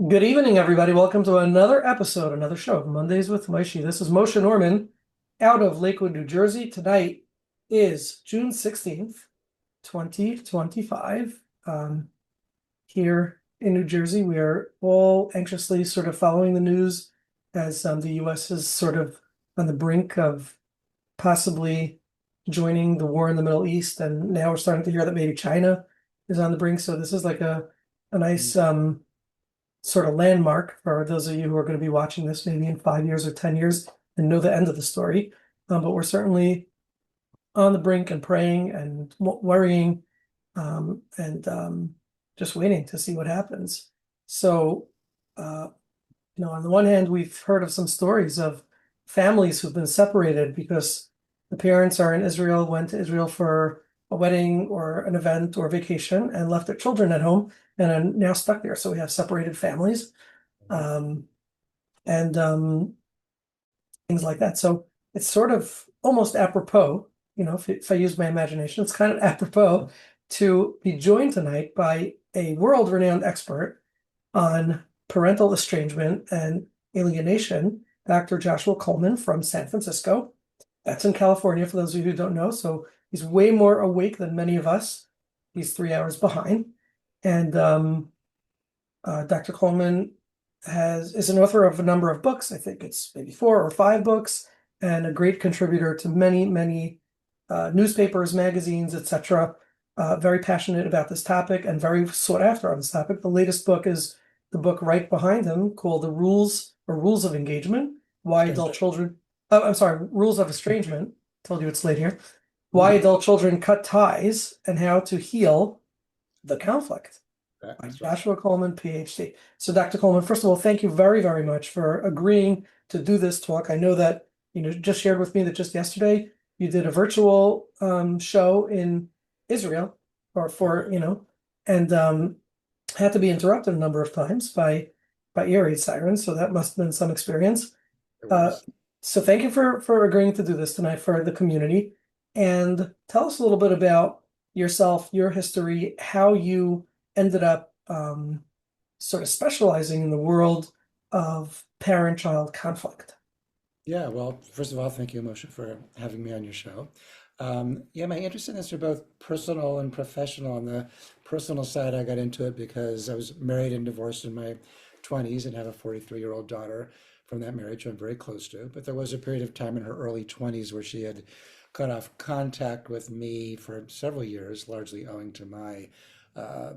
Good evening, everybody. Welcome to another episode, another show of Mondays with Maishi. This is Moshe Norman out of Lakewood, New Jersey. Tonight is June 16th, 2025. Here in New Jersey, we are all anxiously sort of following the news as the U.S. is sort of on the brink of possibly joining the war in the Middle East. And now we're starting to hear that maybe China is on the brink. So this is like a nice sort of landmark for those of you who are going to be watching this maybe in 5 years or 10 years and know the end of the story. But we're certainly on the brink and praying and worrying and just waiting to see what happens. So, on the one hand, we've heard of some stories of families who've been separated because the parents are in Israel, went to Israel for a wedding or an event or vacation and left their children at home and are now stuck there. So we have separated families um, and things like that. So it's sort of almost apropos, if I use my imagination, it's kind of apropos to be joined tonight by a world-renowned expert on parental estrangement and alienation, Dr. Joshua Coleman from San Francisco. That's in California, for those of you who don't know. So he's way more awake than many of us. He's 3 hours behind. And Dr. Coleman is an author of a number of books. I think it's maybe 4 or 5 books, and a great contributor to many, many newspapers, magazines, etc. Very passionate about this topic and very sought after on this topic. The latest book is the book right behind him called The Rules of Engagement, Why Adult Children, I'm sorry, Rules of Estrangement. Told you it's late here. Why Adult Children Cut Ties and How to Heal the Conflict. By Joshua Coleman, PhD. So Dr. Coleman, first of all, thank you very, very much for agreeing to do this talk. I know that, just shared with me that just yesterday you did a virtual show in Israel and had to be interrupted a number of times by air raid sirens. So that must have been some experience. So thank you for agreeing to do this tonight for the community. And tell us a little bit about yourself, your history, how you ended up sort of specializing in the world of parent-child conflict. Yeah, well, first of all, thank you, Moshe, for having me on your show. Yeah, my interest in this are both personal and professional. On the personal side, I got into it because I was married and divorced in my 20s and have a 43-year-old daughter from that marriage who I'm very close to. But there was a period of time in her early 20s where she had cut off contact with me for several years, largely owing to my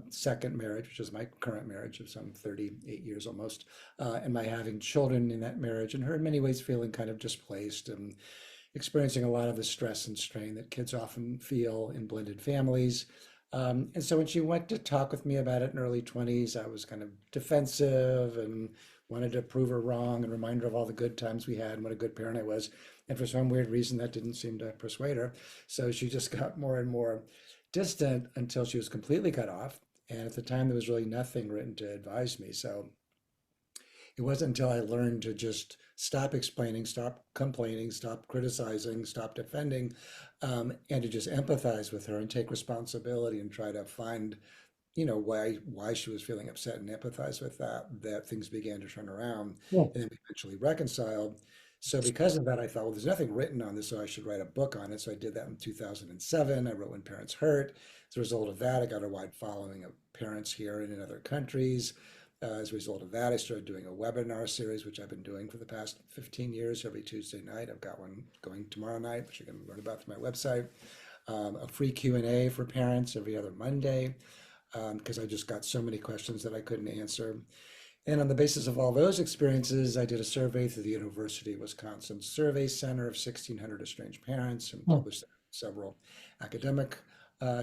second marriage, which is my current marriage of some 38 years almost, and my having children in that marriage, and her in many ways feeling kind of displaced and experiencing a lot of the stress and strain that kids often feel in blended families. And so when she went to talk with me about it in early 20s, I was kind of defensive and wanted to prove her wrong and remind her of all the good times we had and what a good parent I was. And for some weird reason, that didn't seem to persuade her. So she just got more and more distant until she was completely cut off. And at the time, there was really nothing written to advise me. So it wasn't until I learned to just stop explaining, stop complaining, stop criticizing, stop defending, and to just empathize with her and take responsibility and try to find, why she was feeling upset and empathize with that things began to turn around Yeah. and then we eventually reconciled. So because of that, I thought, well, there's nothing written on this, so I should write a book on it. So I did that in 2007. I wrote When Parents Hurt. As a result of that, I got a wide following of parents here and in other countries. As a result of that, I started doing a webinar series, which I've been doing for the past 15 years, every Tuesday night. I've got one going tomorrow night, which you can learn about through my website. A free Q&A for parents every other Monday, because I just got so many questions that I couldn't answer. And on the basis of all those experiences, I did a survey through the University of Wisconsin Survey Center of 1,600 estranged parents and published several academic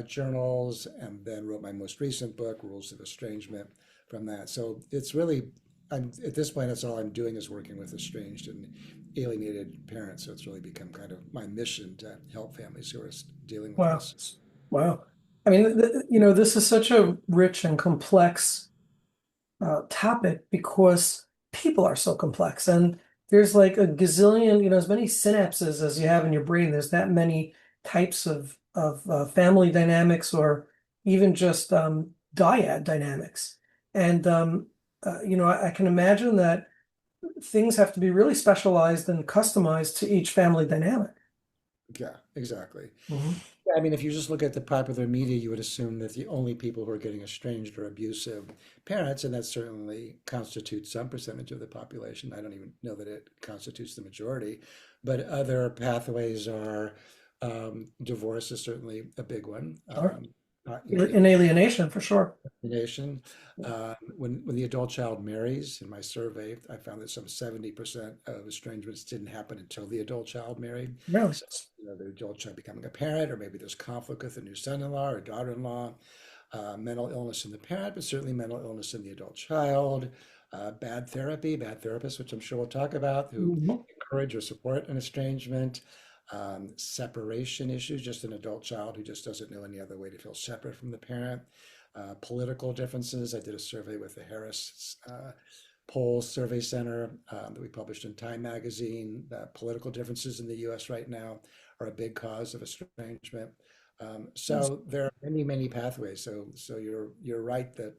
journals, and then wrote my most recent book, Rules of Estrangement, from that. So it's really, at this point, that's all I'm doing is working with estranged and alienated parents. So it's really become kind of my mission to help families who are dealing with Wow. this. Wow. I mean, this is such a rich and complex topic because people are so complex and there's like a gazillion, as many synapses as you have in your brain. There's that many types of family dynamics or even just dyad dynamics. And I can imagine that things have to be really specialized and customized to each family dynamic. Yeah, exactly. Mhm. Yeah, I mean, if you just look at the popular media, you would assume that the only people who are getting estranged are abusive parents, and that certainly constitutes some percentage of the population. I don't even know that it constitutes the majority, but other pathways are divorce is certainly a big one. Sure. You In alienation, for sure. nation. When the adult child marries, in my survey, I found that some 70% of estrangements didn't happen until the adult child married. Really. So, the adult child becoming a parent, or maybe there's conflict with a new son-in-law or daughter-in-law, mental illness in the parent, but certainly mental illness in the adult child, bad therapy, bad therapists, which I'm sure we'll talk about, who Mhm. encourage or support an estrangement, separation issues, just an adult child who just doesn't know any other way to feel separate from the parent, political differences. I did a survey with the Harris Poll Survey Center that we published in Time Magazine. Political differences in the U.S. right now are a big cause of estrangement. So there are many, many pathways. So you're right that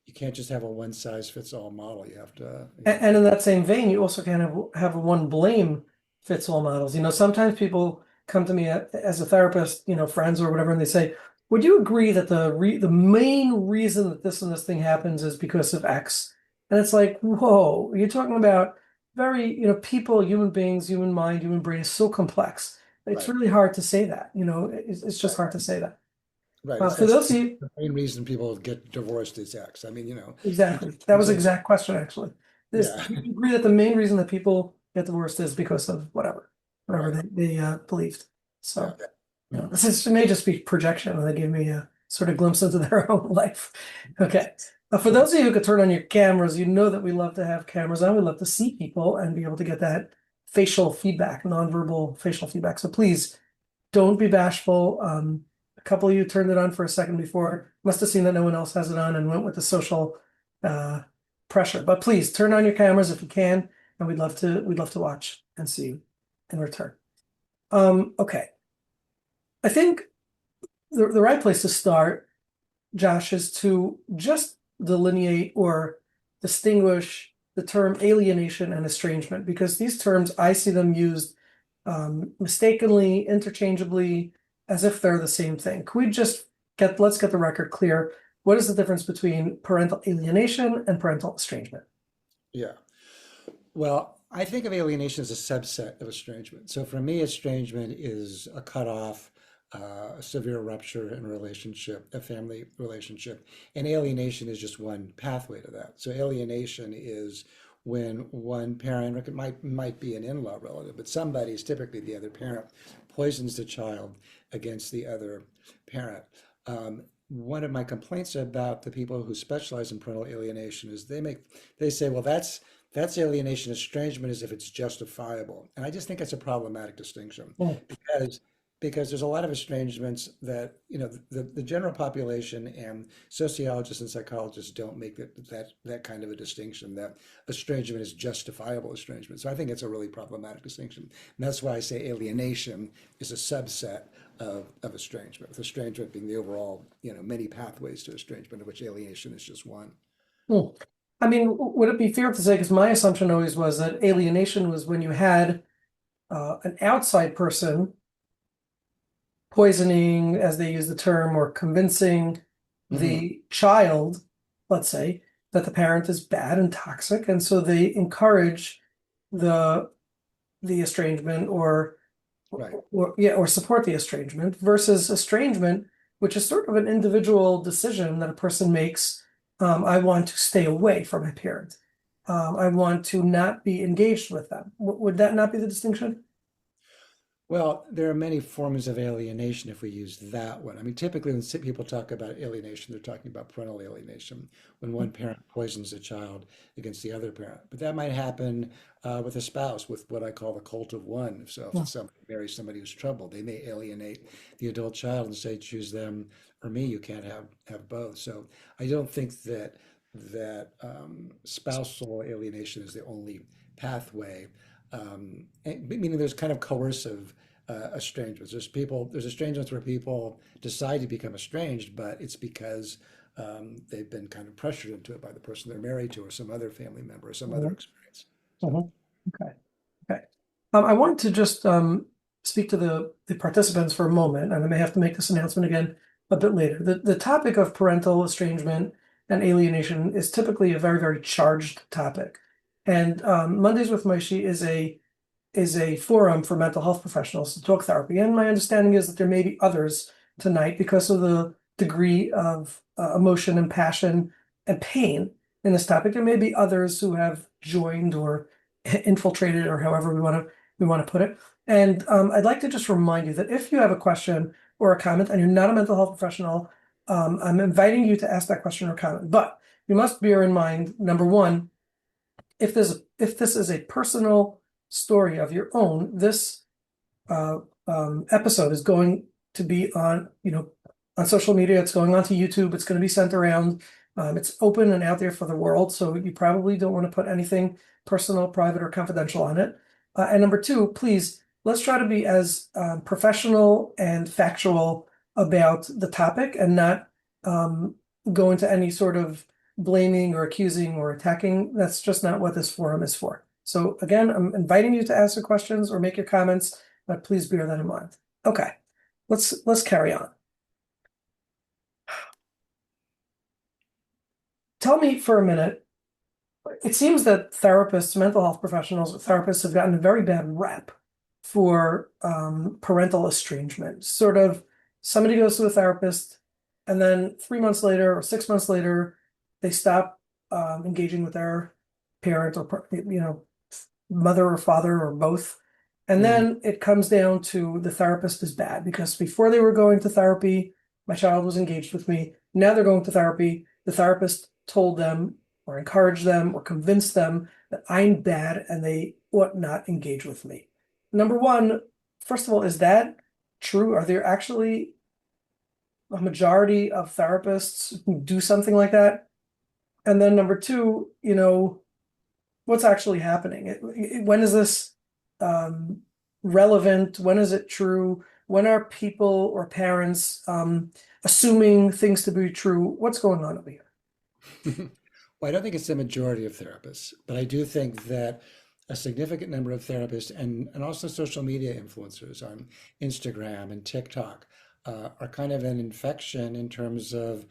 you can't just have a one size fits all model. You have to, And in that same vein, you also kind of have one blame fits all models. Sometimes people come to me as a therapist, friends or whatever, and they say, "Would you agree that the main reason that this and this thing happens is because of X?" And it's like, whoa, you're talking about very, people, human beings, human mind, human brain is so complex. It's right, really hard to say that. It's just right, hard to say that. right. For It's those of you, the main reason people get divorced is X. I mean, you exactly. That can was the say, exact question, actually. yeah, Do you agree that the main reason that people get divorced is because of whatever right, they believed? yeah. So, Mhm. it may just be projection, and they give me a sort of glimpse into their own life. Okay. For Sure. those of you who could turn on your cameras, you know that we love to have cameras on. We love to see people and be able to get that facial feedback, nonverbal facial feedback. So please don't be bashful. A couple of you turned it on for a second before, must have seen that no one else has it on and went with the social uh, pressure. But please turn on your cameras if you can, and we'd love to watch and see you in return. Okay. I think the right place to start, Josh, is to just delineate or distinguish the term alienation and estrangement, because these terms, I see them used mistakenly, interchangeably, as if they're the same thing. Could we just let's get the record clear. What is the difference between parental alienation and parental estrangement? Yeah. Well, I think of alienation as a subset of estrangement. So for me, estrangement is a cutoff, a severe rupture in a relationship, a family relationship, and alienation is just one pathway to that. So alienation is when one parent, or it might be an in-law relative, but somebody is typically the other parent, poisons the child against the other parent. One of my complaints about the people who specialize in parental alienation is they say, well, that's alienation. Estrangement as if it's justifiable. And I just think it's a problematic distinction Hmm. because because there's a lot of estrangements that, the general population and sociologists and psychologists don't make that kind of a distinction that estrangement is justifiable estrangement. So I think it's a really problematic distinction. And that's why I say alienation is a subset of estrangement, with estrangement being the overall, many pathways to estrangement, of which alienation is just one. Hmm. I mean, would it be fair to say, because my assumption always was that alienation was when you had an outside person poisoning, as they use the term, or convincing Hmm. the child, let's say, that the parent is bad and toxic, and so they encourage the the estrangement Right. or support the estrangement versus estrangement, which is sort of an individual decision that a person makes. I want to stay away from my parent. I want to not be engaged with them. Would that not be the distinction? Well, there are many forms of alienation if we use that one. I mean, typically when people talk about alienation, they're talking about parental alienation, when one parent poisons a child against the other parent. But that might happen with a spouse, with what I call the cult of one. So if somebody marries somebody who's troubled, they may alienate the adult child and say, choose them or me. You can't have both. So I don't think that spousal alienation is the only pathway. Meaning there's kind of coercive estrangements. There's estrangements where people decide to become estranged, but it's because they've been kind of pressured into it by the person they're married to or some other family member or some other Mhm, experience. So, mhm. Okay. Okay. I wanted to just speak to the participants for a moment, and I may have to make this announcement again a bit later. The topic of parental estrangement and alienation is typically a very, very charged topic. And Mondays with Maishi is a forum for mental health professionals to talk therapy. And my understanding is that there may be others tonight because of the degree of emotion and passion and pain in this topic. There may be others who have joined or infiltrated, or however we want to put it. And I'd like to just remind you that if you have a question or a comment and you're not a mental health professional, I'm inviting you to ask that question or comment. But you must bear in mind, number one, if this is a personal story of your own, this uh, episode is going to be on social media. It's going onto YouTube. It's going to be sent around. It's open and out there for the world. So you probably don't want to put anything personal, private, or confidential on it. And number two, please, let's try to be as professional and factual about the topic and not um, go into any sort of blaming or accusing or attacking. That's just not what this forum is for. So again, I'm inviting you to ask your questions or make your comments, but please bear that in mind. Okay, let's carry on. Tell me for a minute. It seems that therapists, mental health professionals, therapists have gotten a very bad rep for parental estrangement. Sort of somebody goes to a therapist, and then 3 months later or 6 months later, they stop engaging with their parent or mother or father or both. And mhm. then it comes down to the therapist is bad because before they were going to therapy, my child was engaged with me. Now they're going to therapy. The therapist told them or encouraged them or convinced them that I'm bad and they ought not engage with me. Number one, first of all, is that true? Are there actually a majority of therapists who do something like that? And then number two, what's actually happening? When is this um, relevant? When is it true? When are people or parents assuming things to be true? What's going on over here? Well, I don't think it's the majority of therapists, but I do think that a significant number of therapists and also social media influencers on Instagram and TikTok are kind of an infection in terms of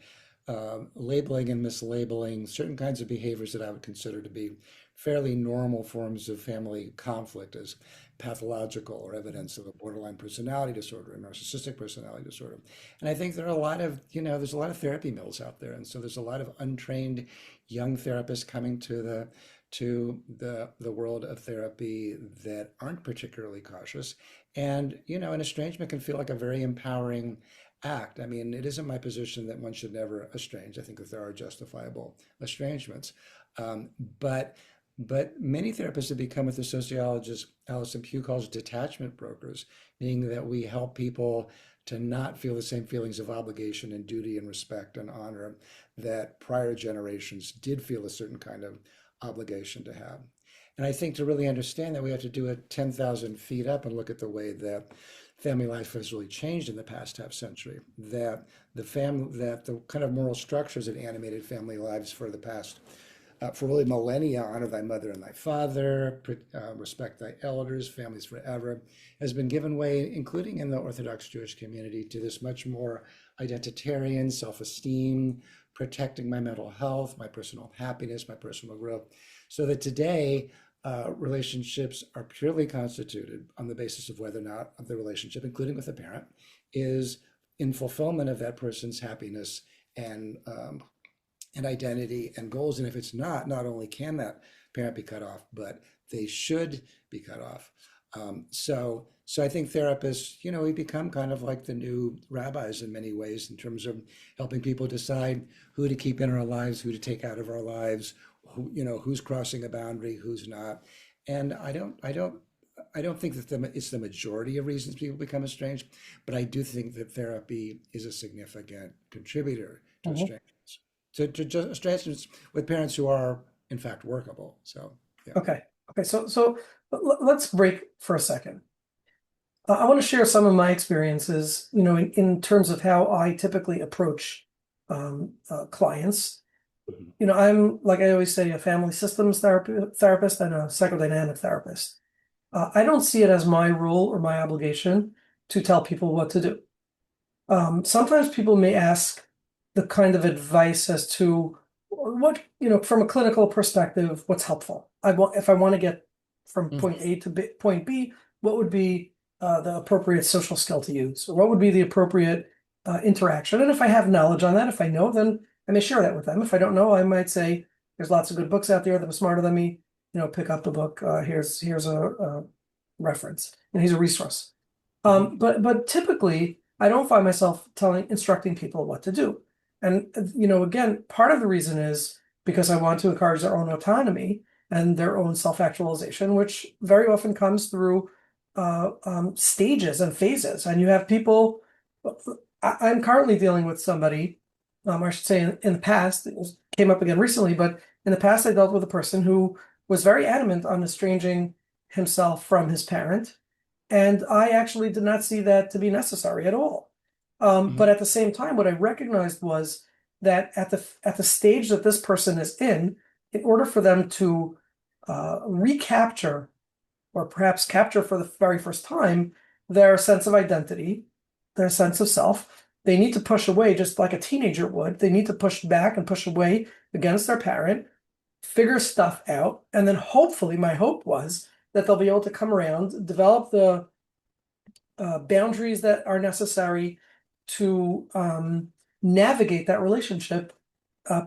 labeling and mislabeling certain kinds of behaviors that I would consider to be fairly normal forms of family conflict as pathological or evidence of a borderline personality disorder, a narcissistic personality disorder. And I think there are a lot of, there's a lot of therapy mills out there. And so there's a lot of untrained young therapists coming to the world of therapy that aren't particularly cautious. And, an estrangement can feel like a very empowering act. I mean, it isn't my position that one should never estrange. I think that there are justifiable estrangements. Um, but but many therapists have become what the sociologist Alison Pugh calls detachment brokers, meaning that we help people to not feel the same feelings of obligation and duty and respect and honor that prior generations did feel a certain kind of obligation to have. And I think to really understand that, we have to do it 10,000 feet up and look at the way that family life has really changed in the past half century. That the kind of moral structures that animated family lives for the past for really millennia, honor thy mother and thy father, respect thy elders, families forever, has been given way, including in the Orthodox Jewish community, to this much more identitarian self-esteem, protecting my mental health, my personal happiness, my personal growth. So that today, relationships are purely constituted on the basis of whether or not the relationship, including with a parent, is in fulfillment of that person's happiness and identity and goals. And if it's not, not only can that parent be cut off, but they should be cut off. So I think therapists, we become kind of like the new rabbis in many ways in terms of helping people decide who to keep in our lives, who to take out of our lives, who's crossing a boundary, who's not. And I don't think that it's the majority of reasons people become estranged, but I do think that therapy is a significant contributor to Mhm. estrangement. To just estrangements with parents who are in fact workable. So yeah. Okay. Okay. So let's break for a second. I want to share some of my experiences, in terms of how I typically approach clients. Mhm. I'm, like I always say, a family systems therapist and a psychodynamic therapist. I don't see it as my role or my obligation to tell people what to do. Sometimes people may ask the kind of advice as to what, from a clinical perspective, what's helpful. If I want to get from Mhm. point A to point B, what would be the appropriate social skill to use? Or what would be the appropriate interaction? And if I have knowledge on that, if I know, then I may share that with them. If I don't know, I might say, there's lots of good books out there that are smarter than me. Pick up the book. Here's a reference, and here's a resource. Mhm. But typically, I don't find myself instructing people what to do. And again, part of the reason is because I want to encourage their own autonomy and their own self-actualization, which very often comes through stages and phases. And you have people. I'm currently dealing with somebody, I should say, in the past, came up again recently, but in the past, I dealt with a person who was very adamant on estranging himself from his parent. And I actually did not see that to be necessary at all. But Mhm. at the same time, what I recognized was that at the stage that this person is in order for them to recapture or perhaps capture for the very first time their sense of identity, their sense of self, they need to push away just like a teenager would. They need to push back and push away against their parent, figure stuff out, and then hopefully, my hope was that they'll be able to come around, develop the boundaries that are necessary to navigate that relationship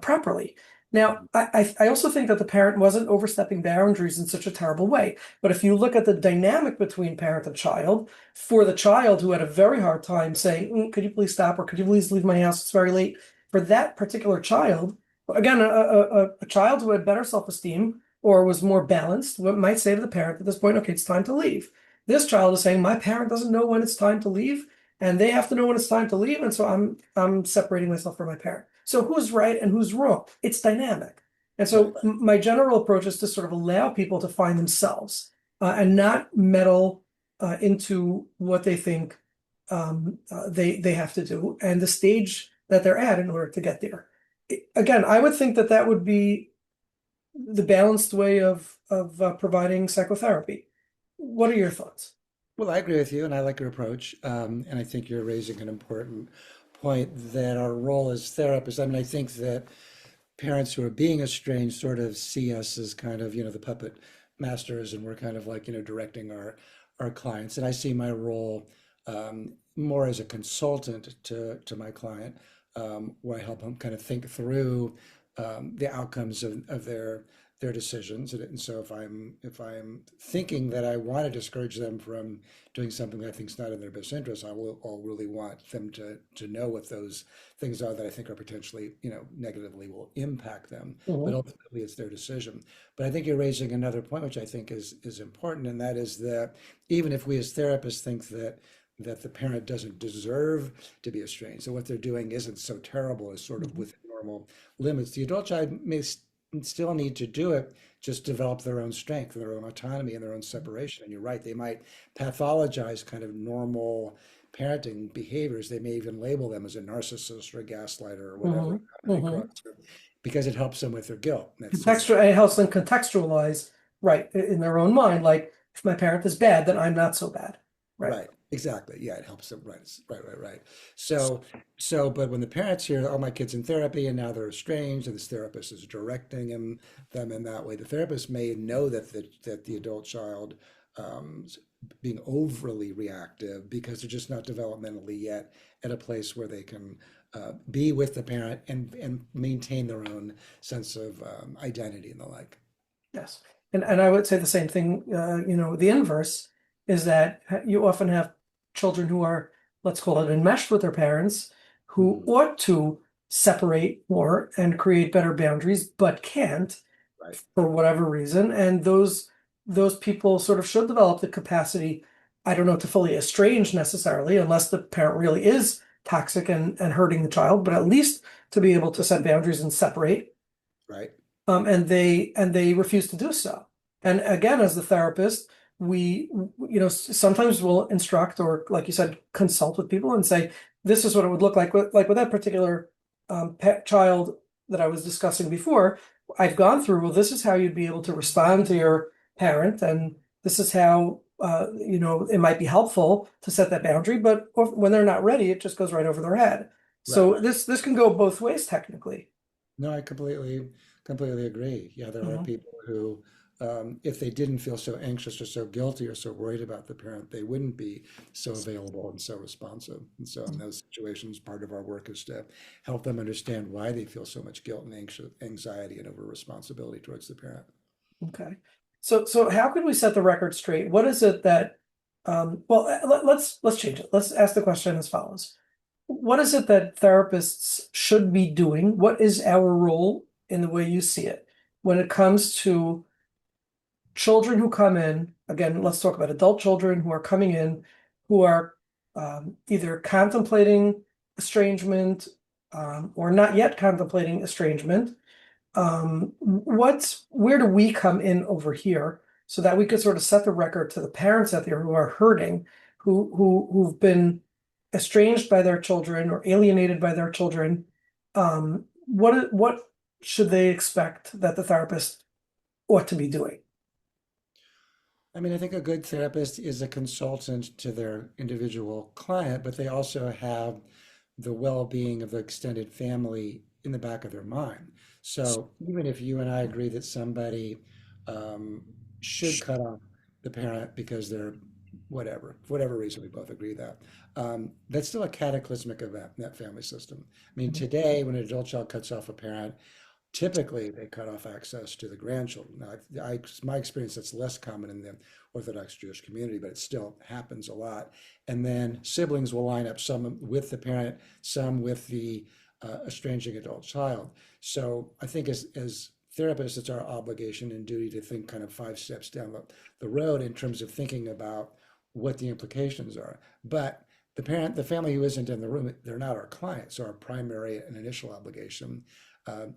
properly. Now, Mhm. I also think that the parent wasn't overstepping boundaries in such a terrible way. But if you look at the dynamic between parent and child, for the child who had a very hard time saying, could you please stop, or could you please leave my house? It's very late. For that particular child, again, a child who had better self-esteem or was more balanced might say to the parent at this point, okay, it's time to leave. This child is saying, my parent doesn't know when it's time to leave, and they have to know when it's time to leave, and so I'm separating myself from my parent. So who's right and who's wrong? It's dynamic. And Right. so my general approach is to sort of allow people to find themselves and not meddle into what they think they have to do and the stage that they're at in order to get there. Again, I would think that that would be the balanced way of providing psychotherapy. What are your thoughts? Well, I agree with you, and I like your approach. And I think you're raising an important point that our role as therapists, I mean, I think that parents who are being estranged sort of see us as kind of, the puppet masters, and we're kind of like, directing our clients. And I see my role more as a consultant to my client, where I help them kind of think through the outcomes of their decisions. And so if I'm thinking that I want to discourage them from doing something that I think is not in their best interest, I'll really want them to know what those things are that I think are potentially, negatively will impact them. But Mhm. ultimately, it's their decision. But I think you're raising another point, which I think is important, and that is that even if we as therapists think that the parent doesn't deserve to be estranged, so what they're doing isn't so terrible as sort of Mhm. within normal limits, the adult child may still need to do it, just develop their own strength, their own autonomy, and their own separation. And you're right, they might pathologize kind of normal parenting behaviors. They may even label them as a narcissist or a gaslighter or whatever Mhm. they cross Mhm. through, because it helps them with their guilt. And that's sort of It helps them contextualize, right, in their own mind. Like, if my parent is bad, then I'm not so bad. Right. right, exactly. Yeah, it helps them. Right, right. But when the parents hear, "Oh, my kid's in therapy, and now they're estranged, and this therapist is directing them in that way," the therapist may know that the adult child is being overly reactive because they're just not developmentally yet at a place where they can be with the parent and maintain their own sense of identity and the like. Yes. And I would say the same thing, the inverse is that you often have children who are, let's call it, enmeshed with their parents, who Mhm. ought to separate more and create better boundaries, but can't Right, for whatever reason. And those people sort of should develop the capacity, I don't know, to fully estrange necessarily, unless the parent really is toxic and hurting the child, but at least to be able to set boundaries and separate. right, And they refuse to do so. And again, as the therapist, we sometimes we'll instruct or, like you said, consult with people and say, this is what it would look like with that particular child that I was discussing before, I've gone through, well, this is how you'd be able to respond to your parent, and this is how it might be helpful to set that boundary, but when they're not ready, it just goes right over their head. Right. So this can go both ways technically. No, I completely agree. Yeah, there are Mhm. people who, if they didn't feel so anxious or so guilty or so worried about the parent, they wouldn't be so available and so responsive. And so in those situations, part of our work is to help them understand why they feel so much guilt and anxiety and over responsibility towards the parent. Okay. So how can we set the record straight? What is it that well let's change it. Let's ask the question as follows. What is it that therapists should be doing? What is our role in the way you see it when it comes to children who come in? Again, let's talk about adult children who are coming in who are either contemplating estrangement or not yet contemplating estrangement. Where do we come in over here so that we could sort of set the record to the parents out there who are hurting, who've been estranged by their children or alienated by their children? What should they expect that the therapist ought to be doing? I mean, I think a good therapist is a consultant to their individual client, but they also have the well-being of the extended family in the back of their mind. So even if you and I agree that somebody um, should cut off the parent because they're whatever, for whatever reason, we both agree that, that's still a cataclysmic event in that family system. I mean, today, when an adult child cuts off a parent, typically, they cut off access to the grandchildren. Now, my experience, that's less common in the Orthodox Jewish community, but it still happens a lot. And then siblings will line up, some with the parent, some with the estranging adult child. So I think as therapists, it's our obligation and duty to think kind of 5 steps down the road in terms of thinking about what the implications are. But the family who isn't in the room, they're not our client. So our primary and initial obligation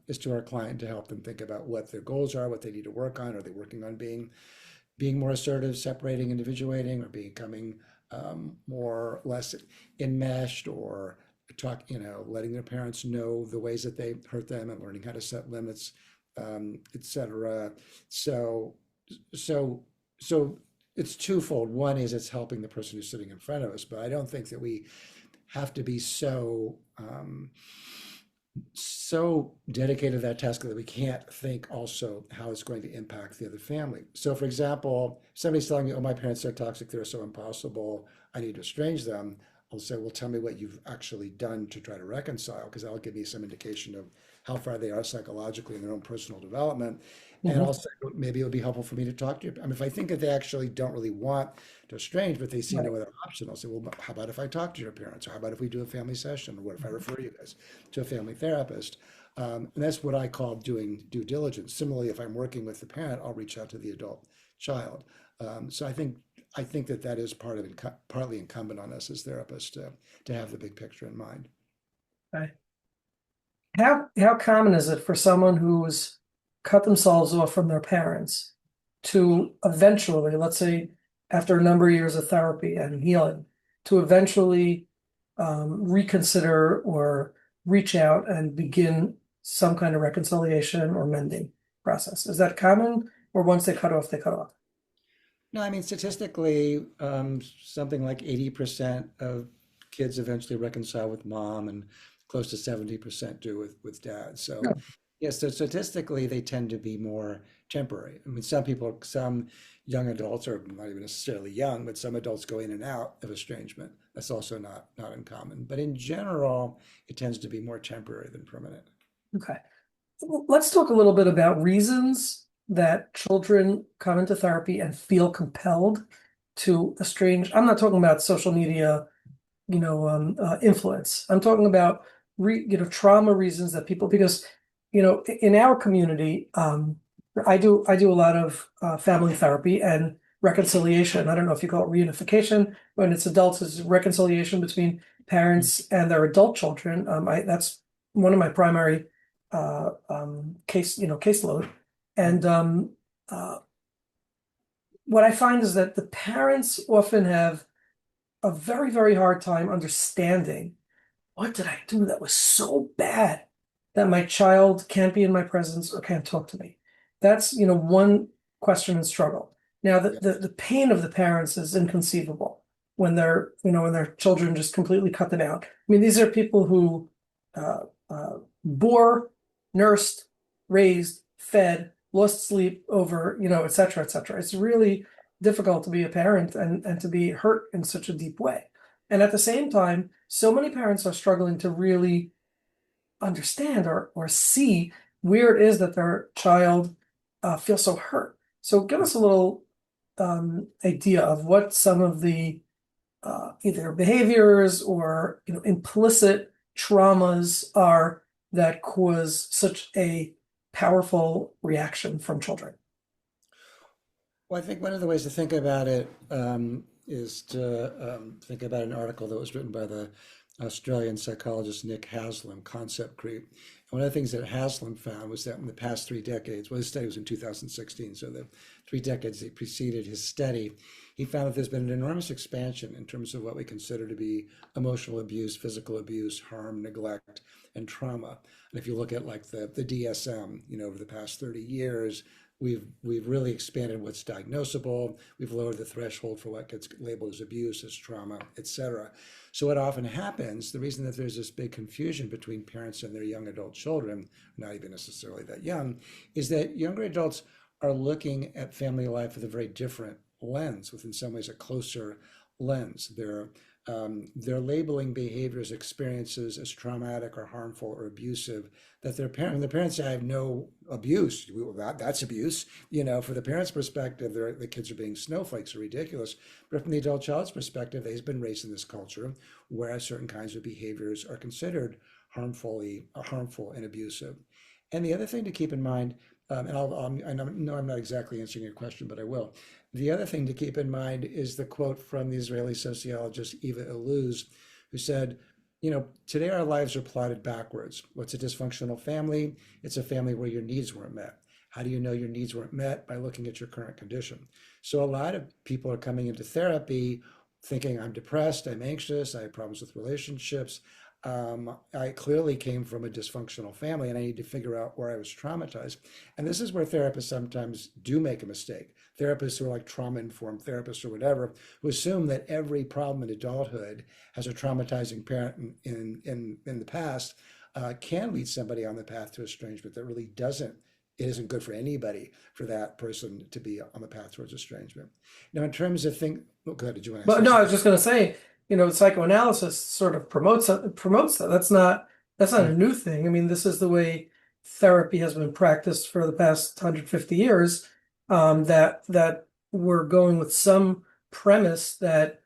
is to our client to help them think about what their goals are, what they need to work on. Are they working on being more assertive, separating, individuating, or becoming more or less enmeshed, or letting their parents know the ways that they hurt them and learning how to set limits, etc. So, so, so it's twofold. One is it's helping the person who's sitting in front of us, but I don't think that we have to be so dedicated to that task that we can't think also how it's going to impact the other family. So, for example, somebody's telling me, "Oh, my parents are toxic; they're so impossible. I need to estrange them." I'll say, "Well, tell me what you've actually done to try to reconcile, because that'll give me some indication of how far they are psychologically in their own personal development." And Mhm. also, maybe it would be helpful for me to talk to you. I mean, if I think that they actually don't really want to estrange, but they see Right. no other option, I'll say, "Well, how about if I talk to your parents? Or how about if we do a family session? Or what if I refer you guys to a family therapist?" And that's what I call doing due diligence. Similarly, if I'm working with the parent, I'll reach out to the adult child. So I think that that is partly incumbent on us as therapists to have the big picture in mind. Okay. How common is it for someone who's cut themselves off from their parents to eventually, let's say after a number of years of therapy and healing, to eventually reconsider or reach out and begin some kind of reconciliation or mending process? Is that common, or once they cut off, they cut off? No, I mean, statistically, something like 80% of kids eventually reconcile with mom, and close to 70% do with dad. So, yes, so statistically, they tend to be more temporary. I mean, some young adults, or not even necessarily young, but some adults go in and out of estrangement. That's also not uncommon. But in general, it tends to be more temporary than permanent. Okay. Well, let's talk a little bit about reasons that children come into therapy and feel compelled to estrange. I'm not talking about social media, influence. I'm talking about trauma reasons that people, because in our community, I do a lot of family therapy and reconciliation. I don't know if you call it reunification. When it's adults, it's reconciliation between parents and their adult children. That's one of my primary caseload. And uh, what I find is that the parents often have a very, very hard time understanding what did I do that was so bad that my child can't be in my presence or can't talk to me? That's, one question and struggle. Now, Yeah. the pain of the parents is inconceivable when their children just completely cut them out. I mean, these are people who uh, bore, nursed, raised, fed, lost sleep over, et cetera, et cetera. It's really difficult to be a parent and to be hurt in such a deep way. And at the same time, so many parents are struggling to really understand or see where it is that their child feels so hurt. So give us a little idea of what some of the either behaviors or implicit traumas are that cause such a powerful reaction from children. Well, I think one of the ways to think about it is to think about an article that was written by the Australian psychologist Nick Haslam, Concept Creep. And one of the things that Haslam found was that in the past 3 decades, well, his study was in 2016, so the 3 decades that preceded his study, he found that there's been an enormous expansion in terms of what we consider to be emotional abuse, physical abuse, harm, neglect, and trauma. And if you look at like the DSM, over the past 30 years, we've really expanded what's diagnosable. We've lowered the threshold for what gets labeled as abuse, as trauma, etc. So what often happens, the reason that there's this big confusion between parents and their young adult children, not even necessarily that young, is that younger adults are looking at family life with a very different lens, with in some ways a closer lens. They're labeling behaviors, experiences as traumatic or harmful or abusive. That the parents say, "I have no abuse." Well, that's abuse. For the parents' perspective, the kids are being snowflakes or ridiculous. But from the adult child's perspective, they've been raised in this culture where certain kinds of behaviors are considered harmful and abusive. And the other thing to keep in mind, I know I'm not exactly answering your question, but I will. The other thing to keep in mind is the quote from the Israeli sociologist Eva Illouz, who said, today our lives are plotted backwards. What's a dysfunctional family? It's a family where your needs weren't met. How do you know your needs weren't met? By looking at your current condition. So a lot of people are coming into therapy thinking I'm depressed, I'm anxious, I have problems with relationships. I clearly came from a dysfunctional family and I need to figure out where I was traumatized. And this is where therapists sometimes do make a mistake. Therapists who are like trauma informed therapists or whatever, who assume that every problem in adulthood has a traumatizing parent in the past, can lead somebody on the path to estrangement that really doesn't. It isn't good for anybody for that person to be on the path towards estrangement. Now, in terms of things, oh, good. Did you want to But say no, I was something? just going to say, psychoanalysis sort of promotes that. That's not a Mm, new thing. I mean, this is the way therapy has been practiced for the past 150 years. That we're going with some premise that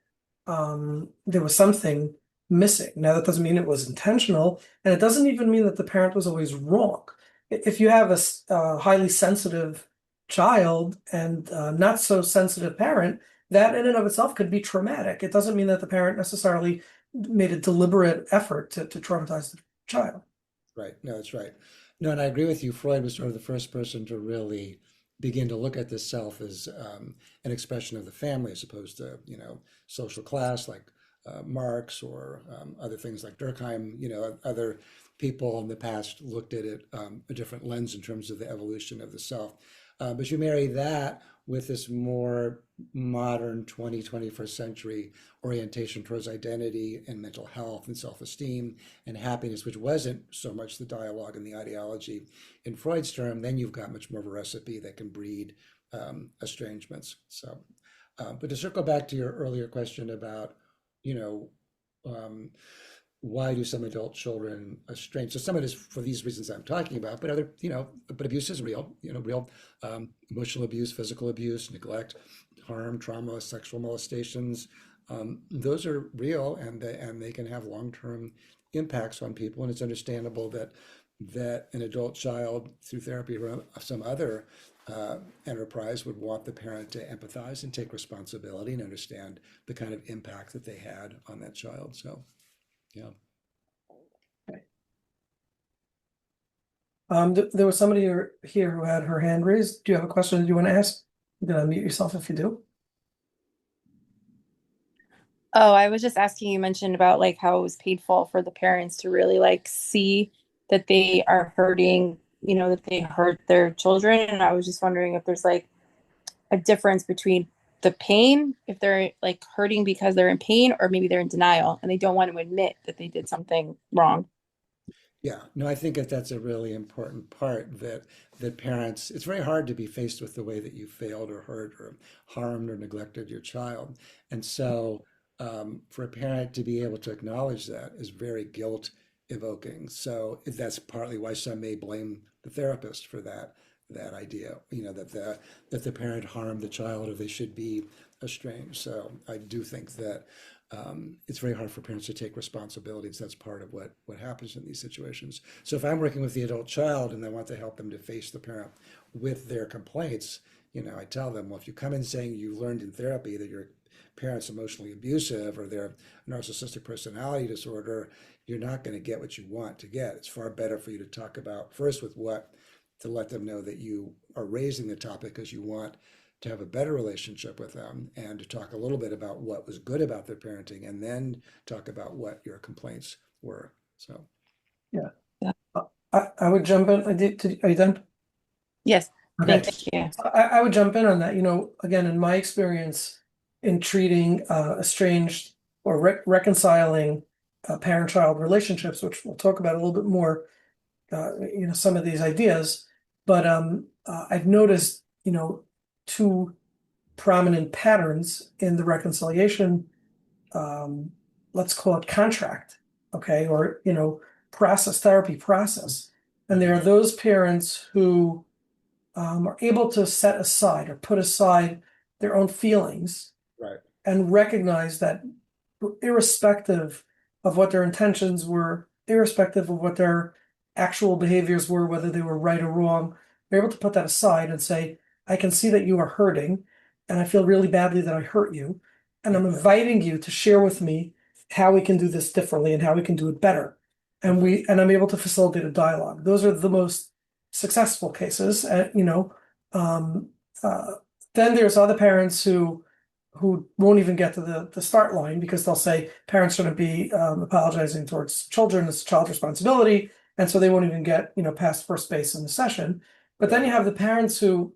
there was something missing. Now, that doesn't mean it was intentional, and it doesn't even mean that the parent was always wrong. If you have a highly sensitive child and not so sensitive parent, that in and of itself could be traumatic. It doesn't mean that the parent necessarily made a deliberate effort to traumatize the child. right. No, that's right. No, and I agree with you. Freud was sort of the first person to really begin to look at the self as an expression of the family as opposed to, social class like Marx or other things like Durkheim. Other people in the past looked at it a different lens in terms of the evolution of the self. But you marry that with this more modern 21st century orientation towards identity and mental health and self-esteem and happiness, which wasn't so much the dialogue and the ideology in Freud's term, then you've got much more of a recipe that can breed estrangements. So, but to circle back to your earlier question about, you know, um, why do some adult children estrange? So some of it is for these reasons I'm talking about, but but abuse is real, real emotional abuse, physical abuse, neglect, harm, trauma, sexual molestations. Those are real and they can have long-term impacts on people. And it's understandable that an adult child through therapy or some other enterprise would want the parent to empathize and take responsibility and understand the kind of impact that they had on that child. So, yeah. There was somebody here who had her hand raised. Do you have a question that you want to ask? You can unmute yourself if you do. Oh, I was just asking, you mentioned about like how it was painful for the parents to really like see that they are hurting, that they hurt their children. And I was just wondering if there's like a difference between the pain, if they're like hurting because they're in pain, or maybe they're in denial and they don't want to admit that they did something wrong. Yeah, no, I think that that's a really important part that parents, it's very hard to be faced with the way that you failed or hurt or harmed or neglected your child. And so for a parent to be able to acknowledge that is very guilt evoking. So that's partly why some may blame the therapist for that idea, that the parent harmed the child or they should be estranged. So I do think that it's very hard for parents to take responsibilities. That's part of what happens in these situations. So if I'm working with the adult child and I want to help them to face the parent with their complaints, I tell them, well, if you come in saying you learned in therapy that your parent's emotionally abusive or they're narcissistic personality disorder, you're not going to get what you want to get. It's far better for you to talk about first with what to let them know that you are raising the topic because you want to have a better relationship with them and to talk a little bit about what was good about their parenting and then talk about what your complaints were. So, Yeah. Yeah. I would jump in. Are you done? Yes, Okay. thank you. I would jump in on that. Again, in my experience in treating estranged or reconciling parent-child relationships, which we'll talk about a little bit more, some of these ideas, but I've noticed, two prominent patterns in the reconciliation, um, let's call it contract, okay, or, therapy process. And there are mhm, those parents who are able to set aside or put aside their own feelings right, and recognize that irrespective of what their intentions were, irrespective of what their actual behaviors were, whether they were right or wrong, they're able to put that aside and say, I can see that you are hurting, and I feel really badly that I hurt you. And I'm okay, inviting you to share with me how we can do this differently and how we can do it better. perfect, And I'm able to facilitate a dialogue. Those are the most successful cases. Um, uh, then there's other parents who won't even get to the start line because they'll say parents shouldn't be apologizing towards children. It's child responsibility. And so they won't even get, past first base in the session. But then you right, have the parents who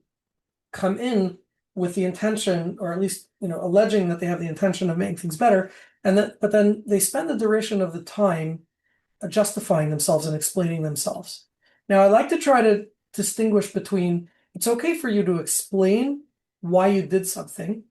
come in with the intention, or at least, alleging that they have the intention of making things better. But then they spend the duration of the time justifying themselves and explaining themselves. Now, I like to try to distinguish between it's okay for you to explain why you did something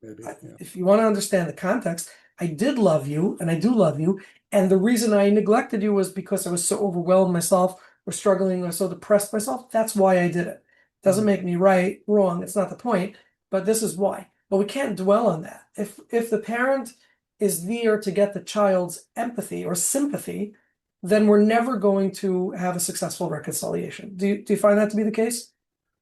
maybe, yeah, if you want to understand the context, I did love you and I do love you. And the reason I neglected you was because I was so overwhelmed myself or struggling or so depressed myself. That's why I did it. Doesn't mhm, make me right, wrong. It's not the point, but this is why. But we can't dwell on that. If the parent is there to get the child's empathy or sympathy, then we're never going to have a successful reconciliation. Do you find that to be the case?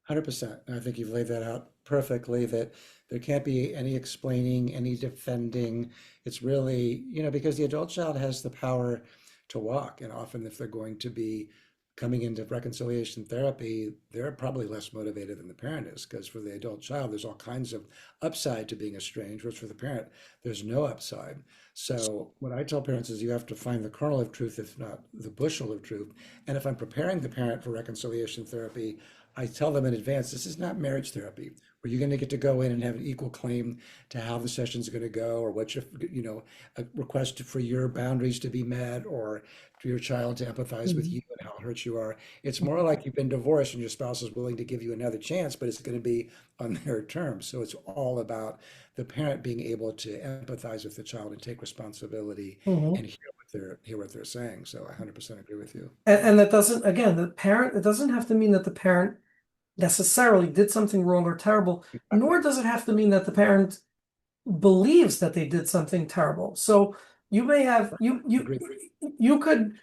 100%. And I think you've laid that out perfectly that there can't be any explaining, any defending. It's really, because the adult child has the power to walk. And often, if they're going to be coming into reconciliation therapy, they're probably less motivated than the parent is. Because for the adult child, there's all kinds of upside to being estranged, whereas for the parent, there's no upside. So, what I tell parents is you have to find the kernel of truth, if not the bushel of truth. And if I'm preparing the parent for reconciliation therapy, I tell them in advance, this is not marriage therapy where you're going to get to go in and have an equal claim to how the session's going to go or what a request for your boundaries to be met or for your child to empathize with Mhm. you and how hurt you are. It's more like you've been divorced and your spouse is willing to give you another chance, but it's going to be on their terms. So it's all about the parent being able to empathize with the child and take responsibility Mhm. and hear what they're saying. So I 100% agree with you. And that doesn't, again, it doesn't have to mean that the parent necessarily did something wrong or terrible, Exactly. nor does it have to mean that the parent believes that they did something terrible. So you may have Agree. you could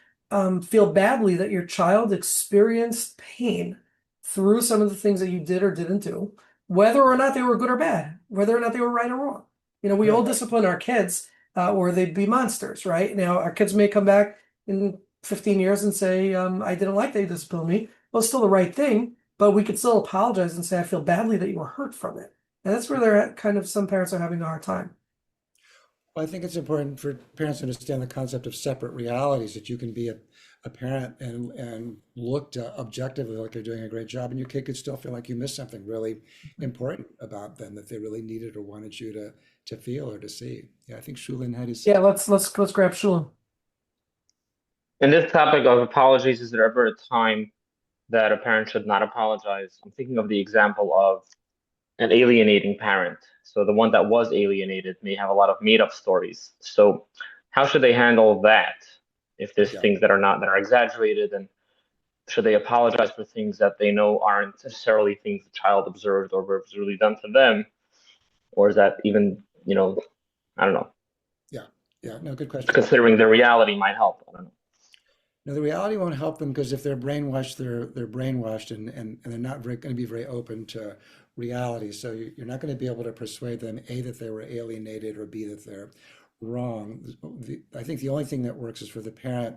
feel badly that your child experienced pain through some of the things that you did or didn't do, whether or Right. not they were good or bad, whether or not they were right or wrong. We all Right. discipline our kids, or they'd be monsters, right? Now our kids may come back in 15 years and say, I didn't like that you disciplined me. Well, it's still the right thing, but we could still apologize and say, I feel badly that you were hurt from it. And that's where they're at, kind of some parents are having a hard time. Well, I think it's important for parents to understand the concept of separate realities, that you can be a parent and look to objectively like they're doing a great job, and your kid could still feel like you missed something really important about them that they really needed or wanted you to feel or to see. Yeah, I think Shulin had his. Yeah, let's grab Shulin. In this topic of apologies, is there ever a time that a parent should not apologize? I'm thinking of the example of an alienating parent. So the one that was alienated may have a lot of made up stories. So how should they handle that if there's Yeah. things that are not that are exaggerated, and should they apologize for things that they know aren't necessarily things the child observed or was really done to them? Or is that even, I don't know, Yeah, yeah, no, good question. considering the reality might help. I don't know. No, the reality won't help them because if they're brainwashed, they're brainwashed and they're not going to be very open to reality. So you're not going to be able to persuade them, A, that they were alienated, or B, that they're wrong. I think the only thing that works is for the parent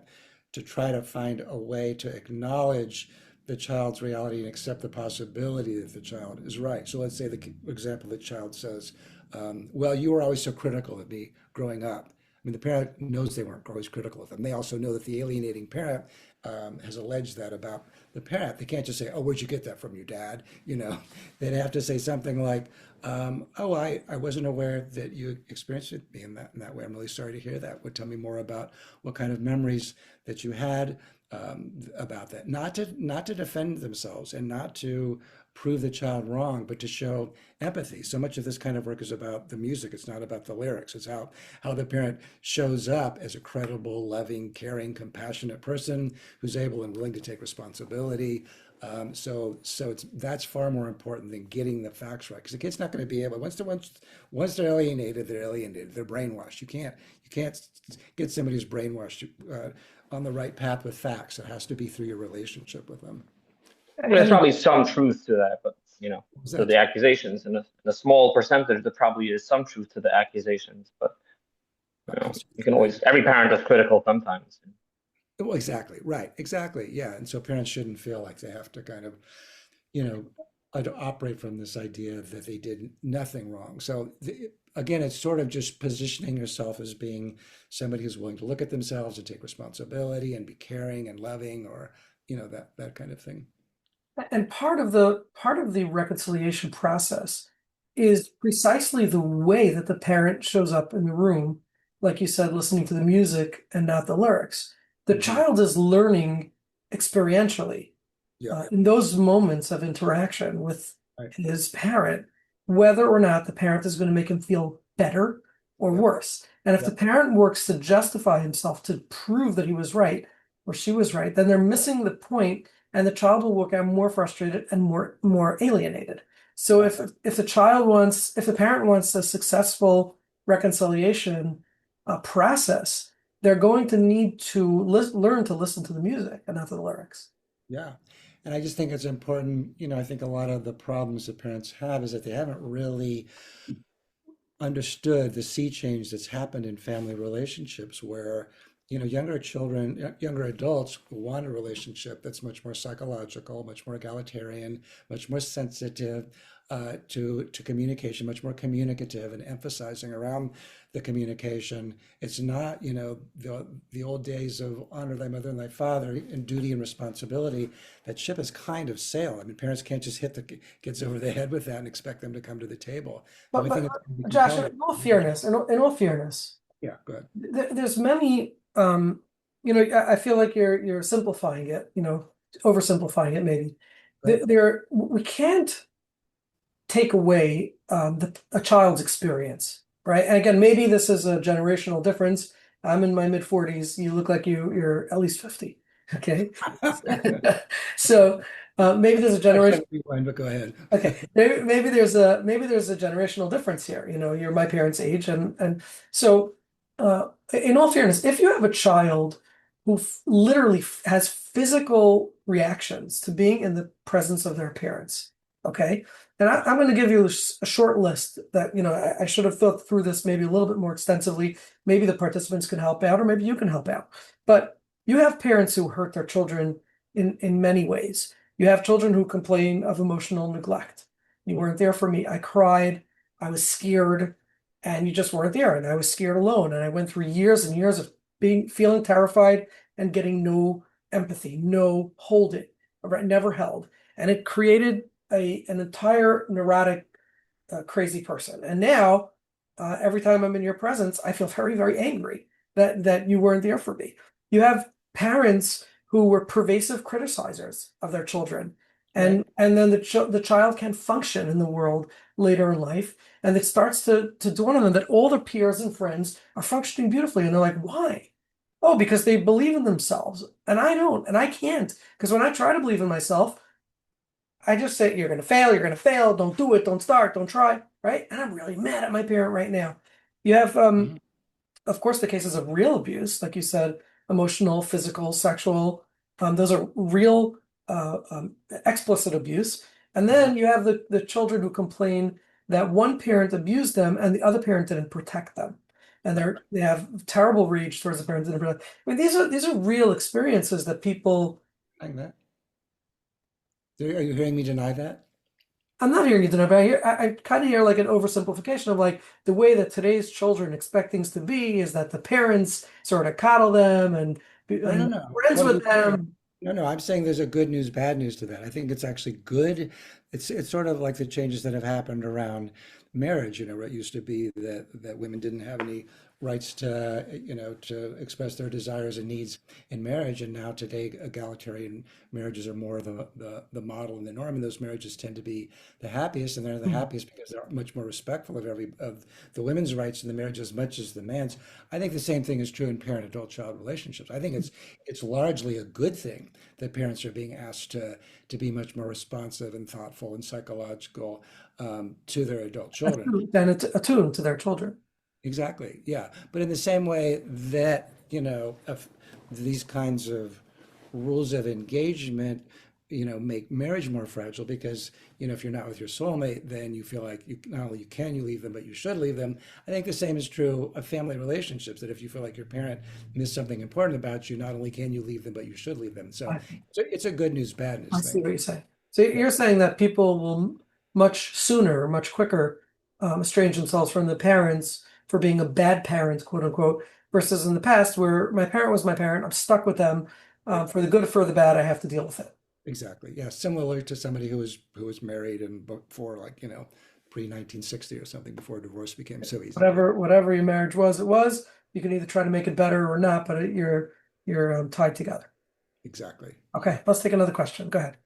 to try to find a way to acknowledge the child's reality and accept the possibility that the child is right. So let's say the example, the child says, well, you were always so critical of me growing up. I mean, the parent knows they weren't always critical of them. They also know that the alienating parent has alleged that about the parent. They can't just say, "Oh, where'd you get that from your dad?" They'd have to say something like, "Oh, I wasn't aware that you experienced it in that way. I'm really sorry to hear that. Would tell me more about what kind of memories that you had about that." Not to defend themselves and not to prove the child wrong, but to show empathy. So much of this kind of work is about the music. It's not about the lyrics. It's how the parent shows up as a credible, loving, caring, compassionate person who's able and willing to take responsibility. So that's far more important than getting the facts right, because the kid's not going to be able, once they're alienated, they're alienated. They're brainwashed. You can't get somebody who's brainwashed on the right path with facts. It has to be through your relationship with them. I mean, there's And probably some truth to that, but Was to that? the accusations, and in a small percentage, there probably is some truth to the accusations. But you Absolutely can right. always, every parent is critical sometimes. Well, exactly, right, exactly, yeah. And so parents shouldn't feel like they have to kind of, you know, operate from this idea that they did nothing wrong. So again, it's sort of just positioning yourself as being somebody who's willing to look at themselves and take responsibility and be caring and loving, or that kind of thing. and part of the reconciliation process is precisely the way that the parent shows up in the room, like you said, listening to the music and not the lyrics. The Hmm. child is learning experientially Yeah, in those moments of interaction with right. his parent, whether or not the parent is going to make him feel better or Yep, worse. And if the yep, parent works to justify himself to prove that he was right or she was right, then they're missing the point, and the child will walk out more frustrated and more alienated. So yeah, if the parent wants a successful reconciliation process, they're going to need to learn to listen to the music and not to the lyrics. yeah. And I just think it's important, I think a lot of the problems that parents have is that they haven't really understood the sea change that's happened in family relationships where younger children, younger adults want a relationship that's much more psychological, much more egalitarian, much more sensitive to communication, much more communicative, and emphasizing around the communication. It's not the old days of honor thy mother and thy father and duty and responsibility. That ship has kind of sailed. I mean, parents can't just hit the kids over the head with that and expect them to come to the table. The But only thing that's going to be Josh, compelling. in all fairness, Yeah, good. there's many. I feel like you're simplifying it. Oversimplifying it maybe. Good. We can't take away a child's experience, right? And again, maybe this is a generational difference. I'm in my mid-40s. You look like you're at least 50. Okay, so maybe there's a I generation. shouldn't be one, but go ahead. Okay, maybe there's a generational difference here. You're my parents' age, and so in all fairness, if you have a child who literally has physical reactions to being in the presence of their parents, okay, and I'm going to give you a short list that I should have thought through this maybe a little bit more extensively. Maybe the participants can help out, or maybe you can help out. But you have parents who hurt their children in many ways. You have children who complain of emotional neglect. You weren't there for me. I cried. I was scared. and you just weren't there. And I was scared alone. And I went through years and years of feeling terrified and getting no empathy, no holding, never held. And it created an entire neurotic, crazy person. And now, every time I'm in your presence, I feel very, very angry that you weren't there for me. You have parents who were pervasive criticizers of their children. Right. And then the child can function in the world later in life, and it starts to dawn on them that all their peers and friends are functioning beautifully, and they're like, why? Oh, because they believe in themselves, and I don't, and I can't. Because when I try to believe in myself, I just say, you're going to fail, don't do it, don't start, don't try, right? And I'm really mad at my parent right now. You have, Mhm. of course, the cases of real abuse, like you said, emotional, physical, sexual. Those are real, explicit abuse. And Mhm. then you have the children who complain that one parent abused them and the other parent didn't protect them. And Right. they have terrible rage towards the parent that didn't protect. I mean, these are real experiences that people. Like that. Are you hearing me deny that? I'm not hearing you deny, but I kind of hear like an oversimplification of like the way that today's children expect things to be is that the parents sort of coddle them and No, no, and no. friends Totally with different. them. No, no, I'm saying there's a good news, bad news to that. I think it's actually good. It's sort of like the changes that have happened around marriage. Where it used to be that women didn't have any rights to, to express their desires and needs in marriage, and now today egalitarian marriages are more the model and the norm, and those marriages tend to be the happiest, and they're the Mhm. happiest because they're much more respectful of the women's rights in the marriage as much as the man's. I think the same thing is true in parent-adult-child relationships. I think it's largely a good thing that parents are being asked to be much more responsive and thoughtful and psychological to their adult children. Then it's attuned to their children. Exactly, yeah. But in the same way that, of these kinds of rules of engagement, make marriage more fragile because, if you're not with your soulmate, then you feel like you not only you leave them, but you should leave them. I think the same is true of family relationships, that if you feel like your parent missed something important about you, not only can you leave them, but you should leave them. So I, it's a good news, bad I news see thing. what you're saying. So Yeah, you're saying that people will much sooner, much quicker, estrange themselves from the parents for being a bad parent, quote unquote, versus in the past where my parent was my parent, I'm stuck with them, right. for the good or for the bad, I have to deal with it. Exactly. Yeah. Similar to somebody who was married and before, like, pre 1960 or something, before divorce became so easy. Whatever your marriage was, it was. You can either try to make it better or not, but you're tied together. Exactly. Okay, let's take another question. Go ahead.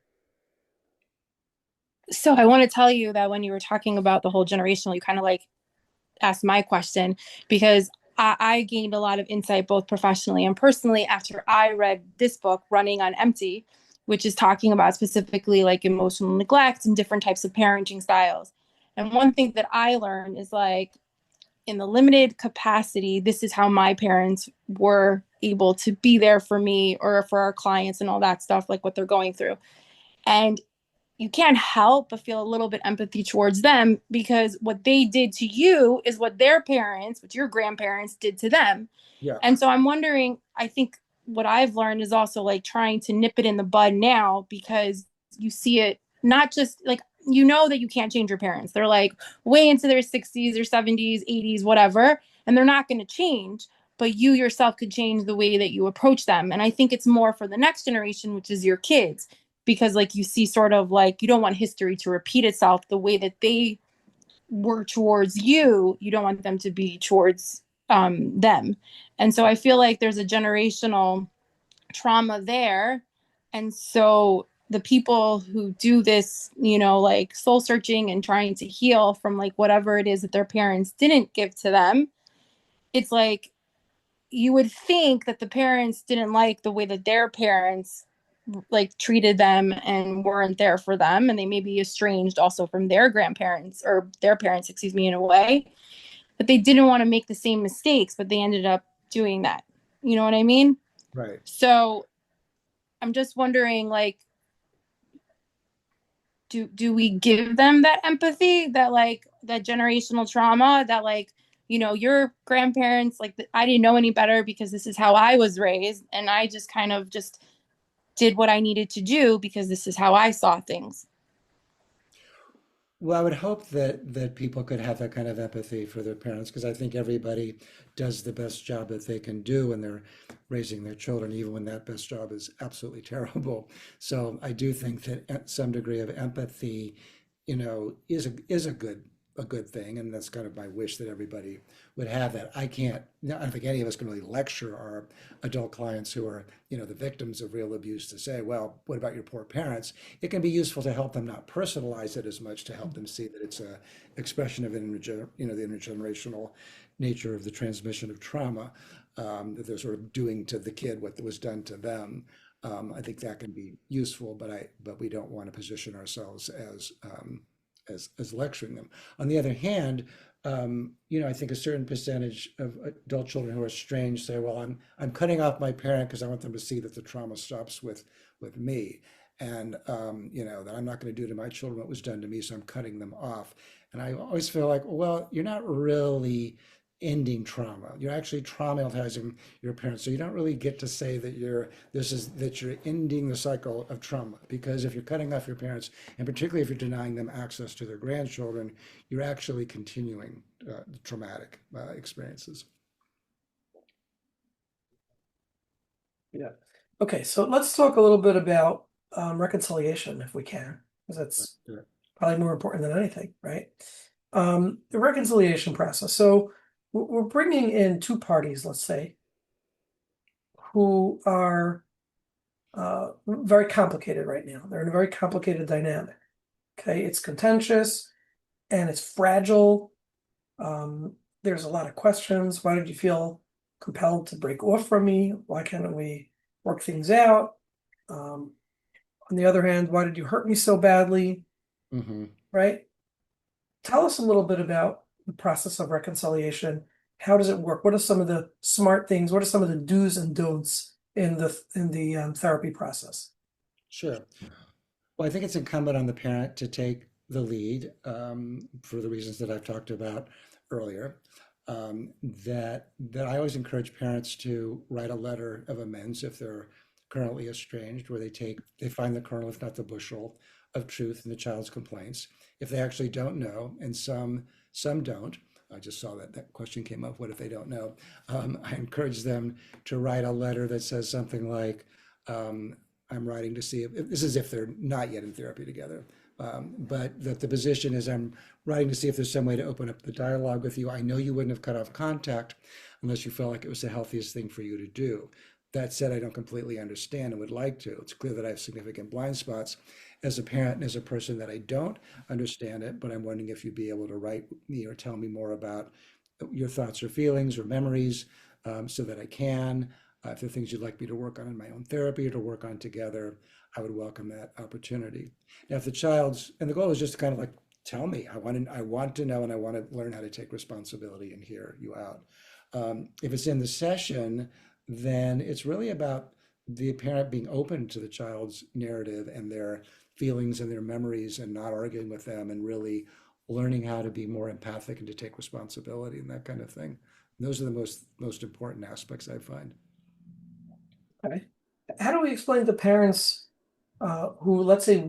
So I want to tell you that when you were talking about the whole generational, you kind of like asked my question because I gained a lot of insight both professionally and personally after I read this book, Running on Empty, which is talking about specifically like emotional neglect and different types of parenting styles. And one thing that I learned is like in the limited capacity, this is how my parents were able to be there for me or for our clients and all that stuff, like what they're going through. And you can't help but feel a little bit empathy towards them because what they did to you is what their parents, what your grandparents did to them. Yeah. And so I'm wondering, I think what I've learned is also like trying to nip it in the bud now because you see it not just like you know that you can't change your parents. They're like way into their 60s or 70s, 80s, whatever, and they're not going to change. But you yourself could change the way that you approach them. And I think it's more for the next generation, which is your kids, because like you see sort of like you don't want history to repeat itself the way that they were towards you don't want them to be towards them. And so I feel like there's a generational trauma there. And so the people who do this, like soul searching and trying to heal from like whatever it is that their parents didn't give to them, it's like you would think that the parents didn't like the way that their parents like treated them and weren't there for them, and they may be estranged also from their grandparents or their parents, excuse me, in a way, but they didn't want to make the same mistakes, but they ended up doing that. You know what I mean? Right. So I'm just wondering, like, do we give them that empathy, that like that generational trauma, that like your grandparents, like I didn't know any better because this is how I was raised, and I just kind of just did what I needed to do because this is how I saw things. Well, I would hope that people could have that kind of empathy for their parents because I think everybody does the best job that they can do when they're raising their children, even when that best job is absolutely terrible. So I do think that some degree of empathy, is a good thing, and that's kind of my wish that everybody would have that. I don't think any of us can really lecture our adult clients who are, the victims of real abuse to say, well, what about your poor parents? It can be useful to help them not personalize it as much, to help them see that it's a expression of the intergenerational nature of the transmission of trauma, that they're sort of doing to the kid what was done to them. I think that can be useful, but we don't want to position ourselves as lecturing them. On the other hand, I think a certain percentage of adult children who are estranged say, "Well, I'm cutting off my parent because I want them to see that the trauma stops with me, and that I'm not going to do to my children what was done to me, so I'm cutting them off." And I always feel like, well, you're not really ending trauma. You're actually traumatizing your parents. So you don't really get to say that you're ending the cycle of trauma, because if you're cutting off your parents, and particularly if you're denying them access to their grandchildren, you're actually continuing the traumatic experiences. Yeah. Okay, so let's talk a little bit about reconciliation if we can, because that's Yeah. probably more important than anything, right? The reconciliation process. So we're bringing in two parties, let's say, who are very complicated right now. They're in a very complicated dynamic. Okay, it's contentious and it's fragile. There's a lot of questions. Why did you feel compelled to break off from me? Why can't we work things out? On the other hand, why did you hurt me so badly? Hmm. Right? Tell us a little bit about the process of reconciliation. How does it work? What are some of the smart things? What are some of the do's and don'ts in the therapy process? Sure. Well, I think it's incumbent on the parent to take the lead, for the reasons that I've talked about earlier. That I always encourage parents to write a letter of amends if they're currently estranged, where they find the kernel, if not the bushel, of truth in the child's complaints. If they actually don't know, and some don't. I just saw that question came up. What if they don't know? I encourage them to write a letter that says something like, um, I'm writing to see if this is if they're not yet in therapy together. But that the position is, I'm writing to see if there's some way to open up the dialogue with you. I know you wouldn't have cut off contact unless you felt like it was the healthiest thing for you to do. That said, I don't completely understand and would like to. It's clear that I have significant blind spots as a parent and as a person, that I don't understand it, but I'm wondering if you'd be able to write me or tell me more about your thoughts or feelings or memories, so that I can. If there are things you'd like me to work on in my own therapy or to work on together, I would welcome that opportunity. Now, if and the goal is just to kind of like, tell me, I want to know, and I want to learn how to take responsibility and hear you out. If it's in the session, then it's really about the parent being open to the child's narrative and their feelings and their memories, and not arguing with them, and really learning how to be more empathic and to take responsibility and that kind of thing. And those are the most important aspects, I find. Okay. How do we explain to parents who, let's say,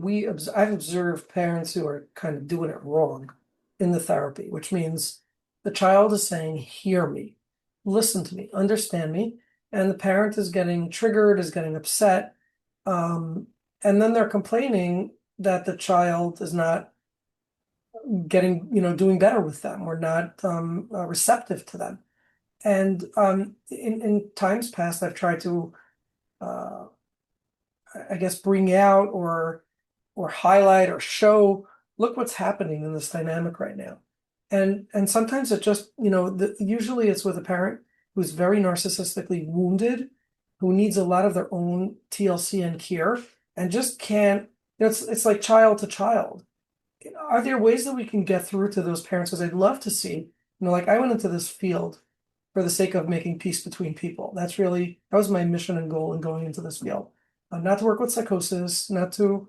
I've observed parents who are kind of doing it wrong in the therapy, which means the child is saying, hear me, listen to me, understand me, and the parent is getting triggered, is getting upset, um, and then they're complaining that the child is not getting, doing better with them, or not receptive to them. And in times past, I've tried to uh, I guess bring out or highlight or show, look what's happening in this dynamic right now. And sometimes it just, usually it's with a parent who's very narcissistically wounded, who needs a lot of their own TLC and care, and just can't, it's like child to child. Are there ways that we can get through to those parents? Because I'd love to see, like I went into this field for the sake of making peace between people. That was my mission and goal in going into this field. Not to work with psychosis, not to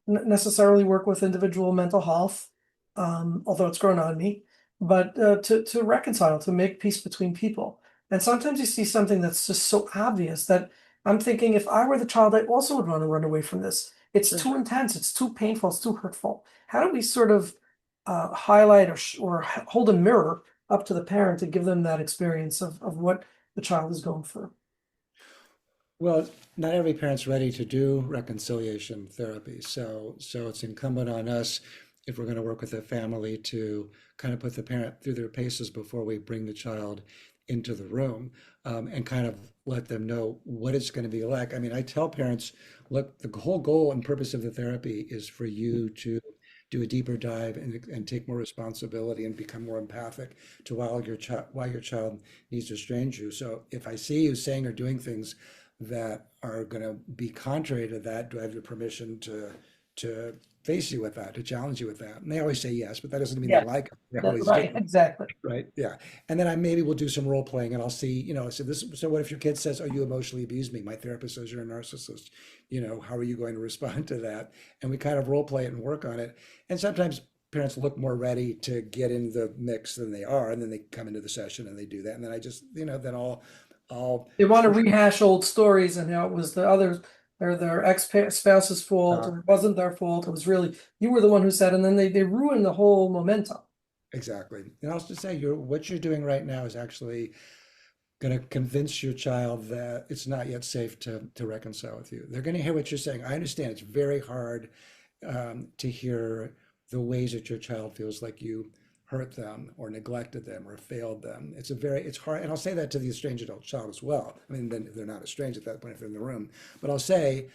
necessarily work with individual mental health, although it's grown on me, but to reconcile, to make peace between people. And sometimes you see something that's just so obvious that I'm thinking, if I were the child, I also would want to run away from this. It's Sure. too intense, it's too painful, it's too hurtful. How do we sort of highlight or hold a mirror up to the parent to give them that experience of what the child is going through. Well, not every parent's ready to do reconciliation therapy, so it's incumbent on us if we're going to work with a family to kind of put the parent through their paces before we bring the child into the room, and kind of let them know what it's going to be like. I mean, I tell parents, look, the whole goal and purpose of the therapy is for you to do a deeper dive and take more responsibility and become more empathic to why your child needs to estrange you. So if I see you saying or doing things that are going to be contrary to that, do I have your permission to face you with that, to challenge you with that? And they always say yes, but that doesn't mean they Yeah, like it. They always do, right, exactly. right? Yeah. And then I maybe will do some role playing, and I'll see, so so what if your kid says, "Oh, you emotionally abused me." My therapist says you're a narcissist. How are you going to respond to that? And we kind of role play it and work on it. And sometimes parents look more ready to get in the mix than they are, and then they come into the session and they do that. And then I just, then I'll They want to push. rehash old stories and how it was the others or their ex-spouse's fault, uh, or it wasn't their fault. It was really you were the one who said, and then they ruin the whole momentum. Exactly. And I'll just say what you're doing right now is actually going to convince your child that it's not yet safe to reconcile with you. They're going to hear what you're saying. I understand it's very hard, to hear the ways that your child feels like you hurt them or neglected them or failed them. It's hard. And I'll say that to the estranged adult child as well. I mean, then they're not estranged at that point if they're in the room, but I'll say,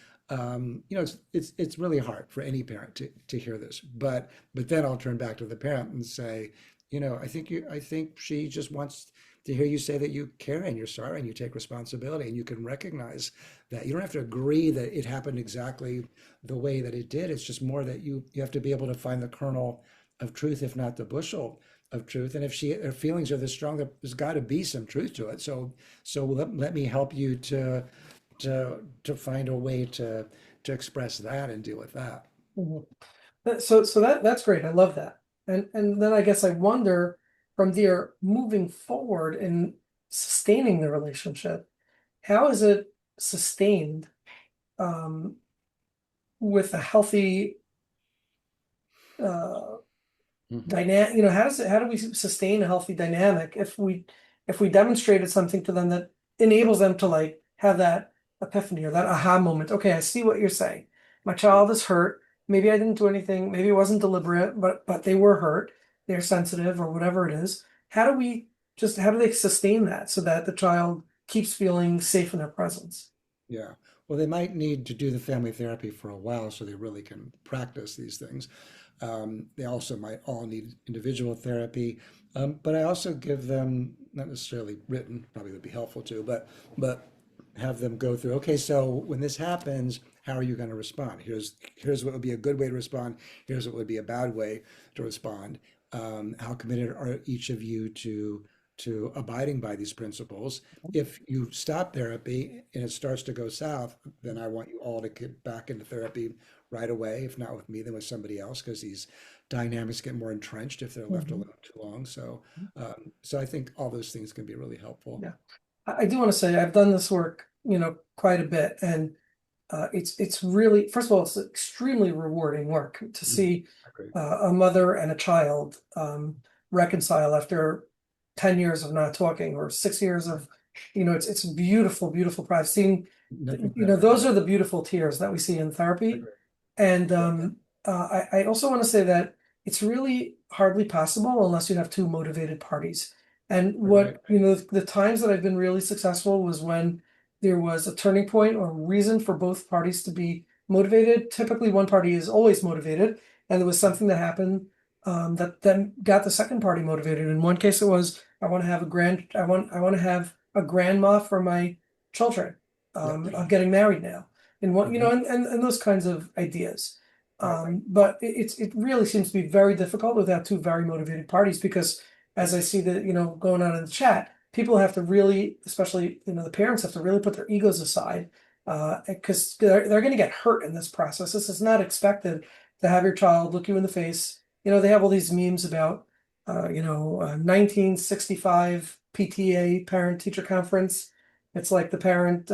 it's really hard for any parent to hear this, but then I'll turn back to the parent and say, I think she just wants to hear you say that you care and you're sorry and you take responsibility and you can recognize that you don't have to agree that it happened exactly the way that it did. It's just more that you have to be able to find the kernel of truth, if not the bushel of truth. And if her feelings are this strong, there's got to be some truth to it. So let me help you to find a way to express that and deal with that. Mhm. So that's great. I love that. And then I guess I wonder from there moving forward and sustaining the relationship, how is it sustained with a healthy uh, Mhm. dynamic, how do we sustain a healthy dynamic if we demonstrated something to them that enables them to like have that epiphany or that aha moment? Okay, I see what you're saying. My child is hurt. Maybe I didn't do anything. Maybe it wasn't deliberate, but they were hurt. They're sensitive or whatever it is. How do they sustain that so that the child keeps feeling safe in their presence? Yeah. Well, they might need to do the family therapy for a while so they really can practice these things. They also might all need individual therapy, but I also give them, not necessarily written, probably would be helpful too, but have them go through. Okay, so when this happens, how are you going to respond? Here's what would be a good way to respond. Here's what would be a bad way to respond. How committed are each of you to abiding by these principles? If you stop therapy and it starts to go south, then I want you all to get back into therapy right away. If not with me, then with somebody else, because these dynamics get more entrenched if they're left Mhm. alone too long. So I think all those things can be really helpful. Yeah. I do want to say I've done this work, quite a bit, and it's really, first of all, it's extremely rewarding work to Mhm. see I agree. a mother and a child reconcile after 10 years of not talking or 6 years of, it's beautiful, beautiful. I've seen, Nothing better. those Yeah, are the beautiful tears that we see in I therapy. agree. And Yeah, I also want to say that it's really hardly possible unless you have two motivated parties. And right. the times that I've been really successful was when there was a turning point or reason for both parties to be motivated. Typically, one party is always motivated, and there was something that happened that then got the second party motivated. In one case, it was I want to have a grandma for my children. Yep. I'm getting married now and what Mhm. and those kinds of ideas. Right. But it really seems to be very difficult without two very motivated parties because as I see that going on in the chat, people have to really, especially the parents have to really put their egos aside because they're going to get hurt in this process. This is not expected to have your child look you in the face. They have all these memes about 1965 PTA parent teacher conference. It's like the parent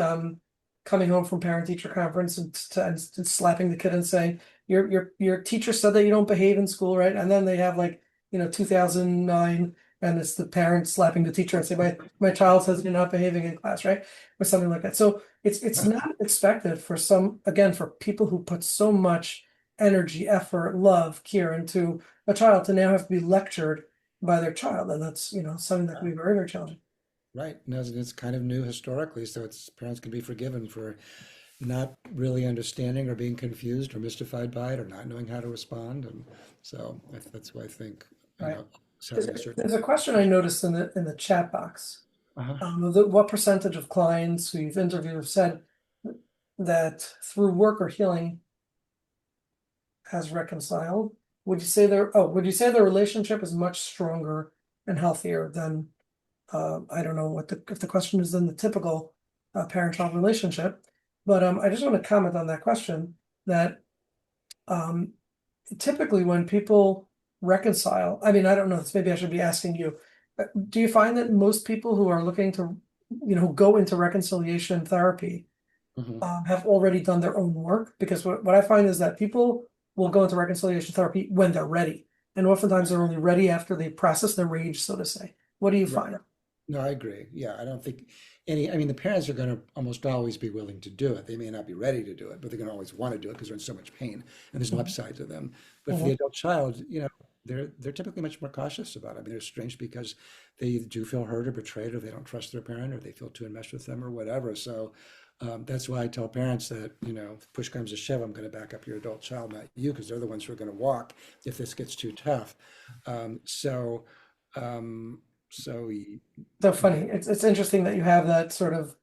coming home from parent teacher conference and slapping the kid and saying, your teacher said that you don't behave in school, right? And then they have like, 2009, and it's the parent slapping the teacher and say, my child says you're not behaving in class, right? Or something like that. So it's not expected for for people who put so much energy, effort, love, care into a child to now have to be lectured by their child. And that's, something that can be very, very challenging. Right. No, it's kind of new historically, so it's parents can be forgiven for not really understanding or being confused or mystified by it or not knowing how to respond. And so that's why I think, Right. having a certain. There's a question I noticed in the chat box. Uh-huh. What percentage of clients who you've interviewed have said that through work or healing has reconciled? Would you say their relationship is much stronger and healthier than I don't know if the question is in the typical parent-child relationship, but I just want to comment on that question that um, typically when people reconcile, I mean, I don't know, maybe I should be asking you, do you find that most people who are looking to, who go into reconciliation therapy Mhm. have already done their own work? Because what I find is that people will go into reconciliation therapy when they're ready. And oftentimes they're only ready after they process their rage, so to say. What do you Right. find? No, I agree. Yeah, I don't think I mean, the parents are going to almost always be willing to do it. They may not be ready to do it, but they're going to always want to do it because they're in so much pain and there's no Mhm. upside to them. But for the Mhm. adult child, they're typically much more cautious about it. I mean, they're strange because they do feel hurt or betrayed, or they don't trust their parent, or they feel too enmeshed with them, or whatever. So that's why I tell parents that, if push comes to shove, I'm going to back up your adult child, not you, because they're the ones who are going to walk if this gets too tough. Um, so, um, so So funny. It's interesting that you have that sort of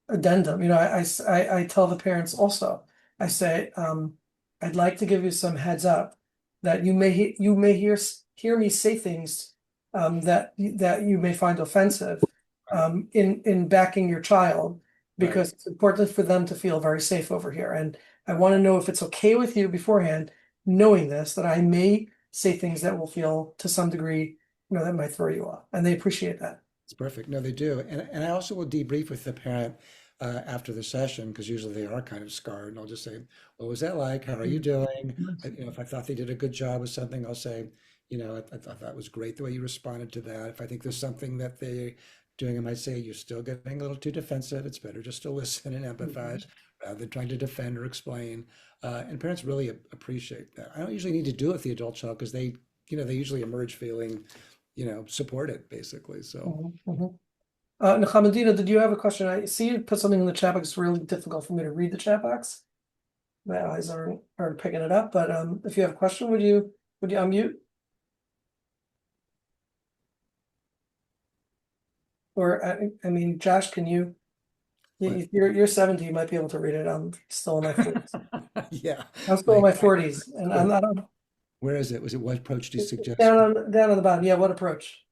addendum. I tell the parents also, I say, I'd like to give you some heads up that you may hear me say things that you may find offensive right, in backing your child right. because it's important for them to feel very safe over here. And I want to know if it's okay with you beforehand, knowing this, that I may say things that will feel to some degree, that might throw you off. And they appreciate that. It's perfect. No, they do. And I also will debrief with the parent after the session because usually they are kind of scarred. And I'll just say, what was that like? How are you doing? If I thought they did a good job with something, I'll say, I thought that was great the way you responded to that. If I think there's something that they're doing, I might say, you're still getting a little too defensive. It's better just to listen and Mhm. empathize rather than trying to defend or explain. And parents really appreciate that. I don't usually need to do it with the adult child because they usually emerge feeling supported basically. So. Mhm. Mhm. Nachamadina, did you have a question? I see you put something in the chat box. It's really difficult for me to read the chat box. My eyes aren't picking it up. But if you have a question, would you unmute? Or I mean, Josh, can you? What? You're 70. You might be able to read it. I'm still in my 40s. Yeah, I'm still in like my 40s, and I'm not where is it? Was it what approach do you suggest down on the bottom. Yeah, what approach?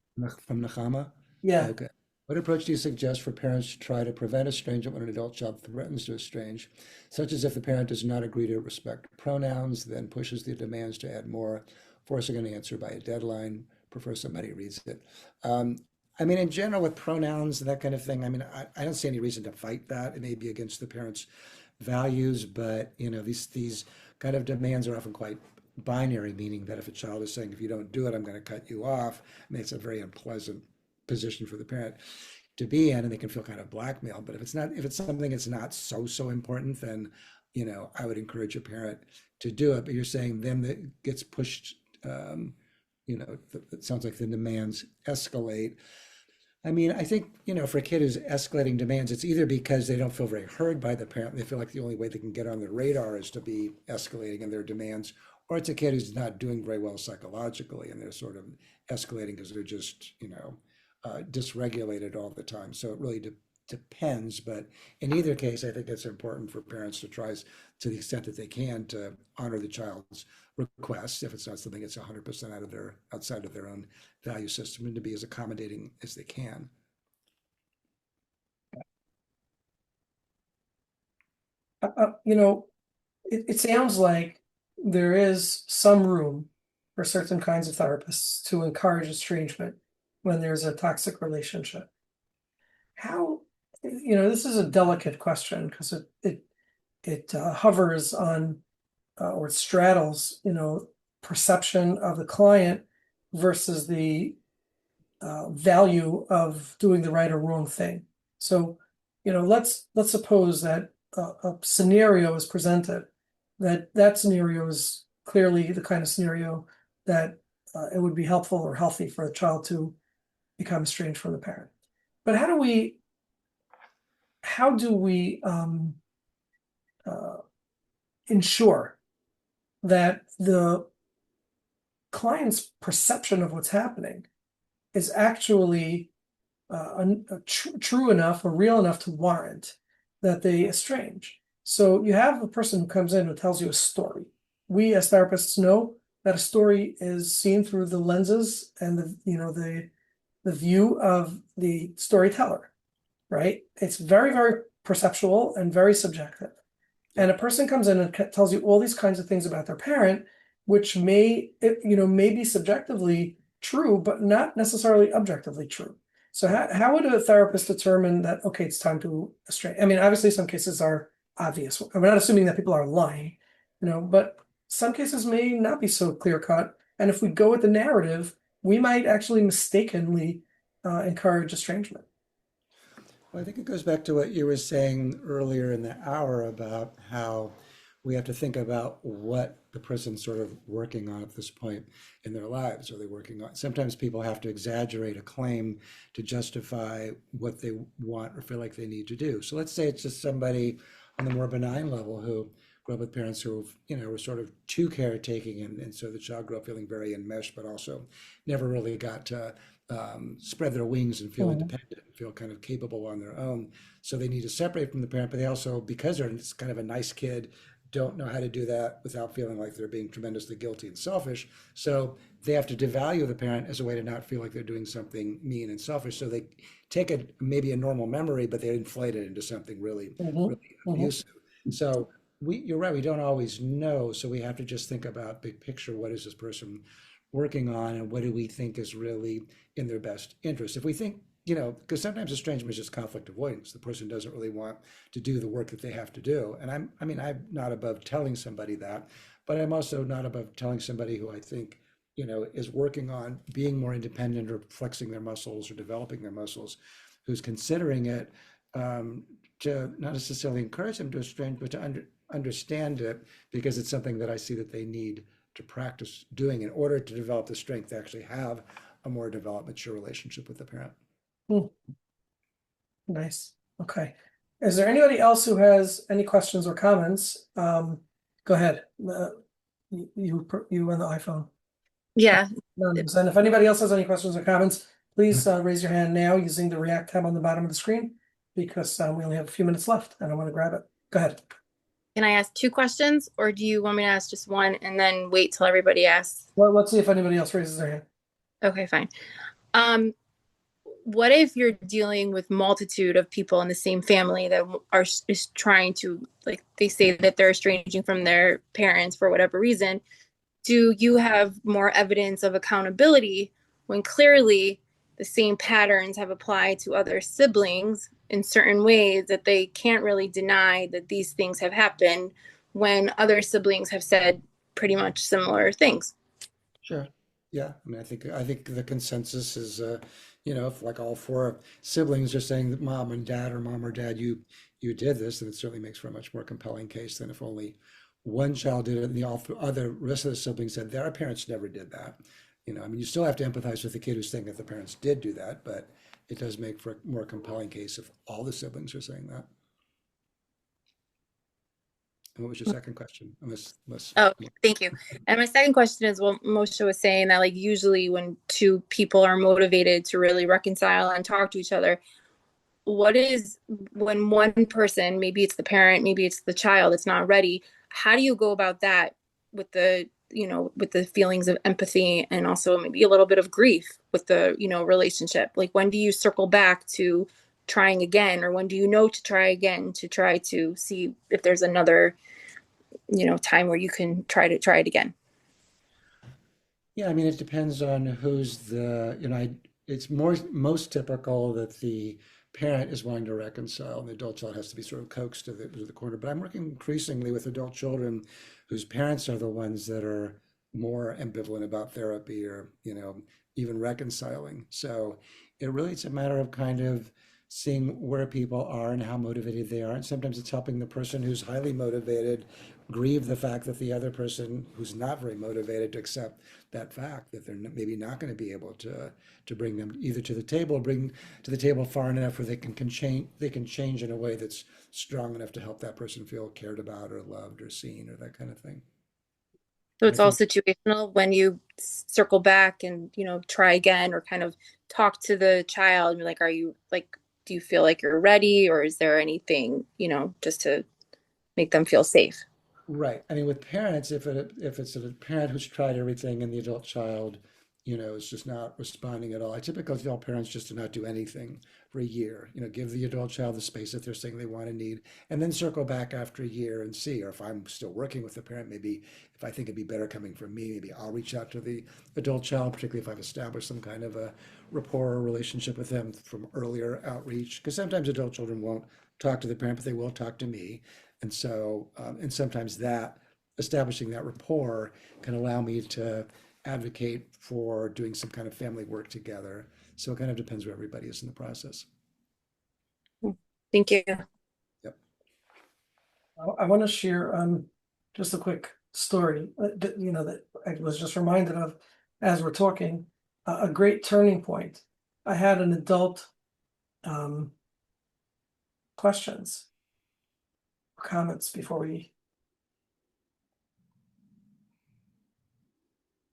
from Nechama? Yeah. Okay. What approach do you suggest for parents to try to prevent estrangement when an adult child threatens to estrange, such as if the parent does not agree to respect pronouns, then pushes the demands to add more, forcing an answer by a deadline, prefer somebody reads it. Um, I mean, in general, with pronouns and that kind of thing, I mean, I don't see any reason to fight that. It may be against the parent's values, but these kind of demands are often quite binary, meaning that if a child is saying, if you don't do it, I'm going to cut you off, I mean, it's a very unpleasant position for the parent to be in, and they can feel kind of blackmailed. But if it's something that's not so important, then I would encourage a parent to do it. But you're saying then that gets pushed, it sounds like the demands escalate. I mean, I think, for a kid who's escalating demands, it's either because they don't feel very heard by the parent, they feel like the only way they can get on their radar is to be escalating in their demands, or it's a kid who's not doing very well psychologically and they're sort of escalating because they're just, dysregulated all the time. So it really depends. But in either case, I think it's important for parents to try to the extent that they can to honor the child's requests if it's not something that's 100% outside of their own value system and to be as accommodating as they can. You know, it sounds like there is some room for certain kinds of therapists to encourage estrangement when there's a toxic relationship. How this is a delicate question because it hovers on or it straddles, perception of the client versus the value of doing the right or wrong thing. So, let's suppose that a scenario is presented, that scenario is clearly the kind of scenario that it would be helpful or healthy for a child to become estranged from the parent. But how do we uh, ensure that the client's perception of what's happening is actually true enough or real enough to warrant that they estrange? So you have a person who comes in who tells you a story. We as therapists know that a story is seen through the lenses and the view of the storyteller, right? It's very, very perceptual and very subjective. And a person comes in and tells you all these kinds of things about their parent, which may be subjectively true, but not necessarily objectively true. So how would a therapist determine that, okay, it's time to estrange? I mean, obviously some cases are obvious. I'm not assuming that people are lying, but some cases may not be so clear cut. And if we go with the narrative, we might actually mistakenly encourage estrangement. Well, I think it goes back to what you were saying earlier in the hour about how we have to think about what the person's sort of working on at this point in their lives. Are they working on? Sometimes people have to exaggerate a claim to justify what they want or feel like they need to do. So let's say it's just somebody on the more benign level who grew up with parents who, were sort of too caretaking, and so the child grew up feeling very enmeshed, but also never really got to spread their wings and feel Mhm. independent and feel kind of capable on their own. So they need to separate from the parent, but they also, because they're kind of a nice kid, don't know how to do that without feeling like they're being tremendously guilty and selfish. So they have to devalue the parent as a way to not feel like they're doing something mean and selfish. So they take maybe a normal memory, but they inflate it into something really, Mhm. really Mhm. abusive. So you're right, we don't always know. So we have to just think about big picture. What is this person working on, and what do we think is really in their best interest? If we think, because sometimes estrangement is just conflict avoidance. The person doesn't really want to do the work that they have to do. And I'm not above telling somebody that, but I'm also not above telling somebody who I think, is working on being more independent or flexing their muscles or developing their muscles, who's considering it, to not necessarily encourage them to estrange, but to understand it because it's something that I see that they need to practice doing in order to develop the strength to actually have a more developed, mature relationship with the parent. Mm. Nice. Okay. Is there anybody else who has any questions or comments? Go ahead. You on the iPhone. Yeah. And if anybody else has any questions or comments, please raise your hand now using the React tab on the bottom of the screen because we only have a few minutes left and I want to grab it. Go ahead. Can I ask two questions, or do you want me to ask just one and then wait till everybody asks? Well, let's see if anybody else raises their hand. Okay, fine. Um, what if you're dealing with multitude of people in the same family that are is trying to, like, they say that they're estranging from their parents for whatever reason? Do you have more evidence of accountability when clearly the same patterns have applied to other siblings in certain ways that they can't really deny that these things have happened when other siblings have said pretty much similar things? Sure. Yeah. I think the consensus is, if like all four siblings are saying that mom or dad, you did this, then it certainly makes for a much more compelling case than if only one child did it and the all other rest of the siblings said their parents never did that. You still have to empathize with the kid who's saying that the parents did do that, but it does make for a more compelling case if all the siblings are saying that. And what was your second question? Unless Oh, thank you. And my second question is what Moshe was saying, that like usually when two people are motivated to really reconcile and talk to each other, what is when one person, maybe it's the parent, maybe it's the child, it's not ready, how do you go about that with with the feelings of empathy and also maybe a little bit of grief with the relationship? Like, when do you circle back to trying again, or when do you know to try again to try to see if there's another time where you can try it again? Yeah, it depends on who's it's most typical that the parent is wanting to reconcile, and the adult child has to be sort of coaxed to the corner. But I'm working increasingly with adult children whose parents are the ones that are more ambivalent about therapy or, even reconciling. So it really it's a matter of kind of seeing where people are and how motivated they are. And sometimes it's helping the person who's highly motivated grieve the fact that the other person who's not very motivated to accept that fact that they're maybe not going to be able to bring them either to the table or bring to the table far enough where they can change in a way that's strong enough to help that person feel cared about or loved or seen or that kind of thing. So And I it's all think situational when you circle back and, try again or kind of talk to the child and be like, are you like, do you feel like you're ready? Or is there anything, just to make them feel safe? right. I mean, with parents, if it's a parent who's tried everything and the adult child, is just not responding at all, I typically tell parents just to not do anything for a year. Give the adult child the space that they're saying they want and need, and then circle back after a year and see. Or if I'm still working with the parent, maybe if I think it'd be better coming from me, maybe I'll reach out to the adult child, particularly if I've established some kind of a rapport or relationship with them from earlier outreach. Because sometimes adult children won't talk to the parent, but they will talk to me. And so, and sometimes that establishing that rapport can allow me to advocate for doing some kind of family work together. So it kind of depends where everybody is in the process. Thank you. Yep. I want to share just a quick story that I was just reminded of as we're talking. A great turning point. I had an adult questions or comments before we.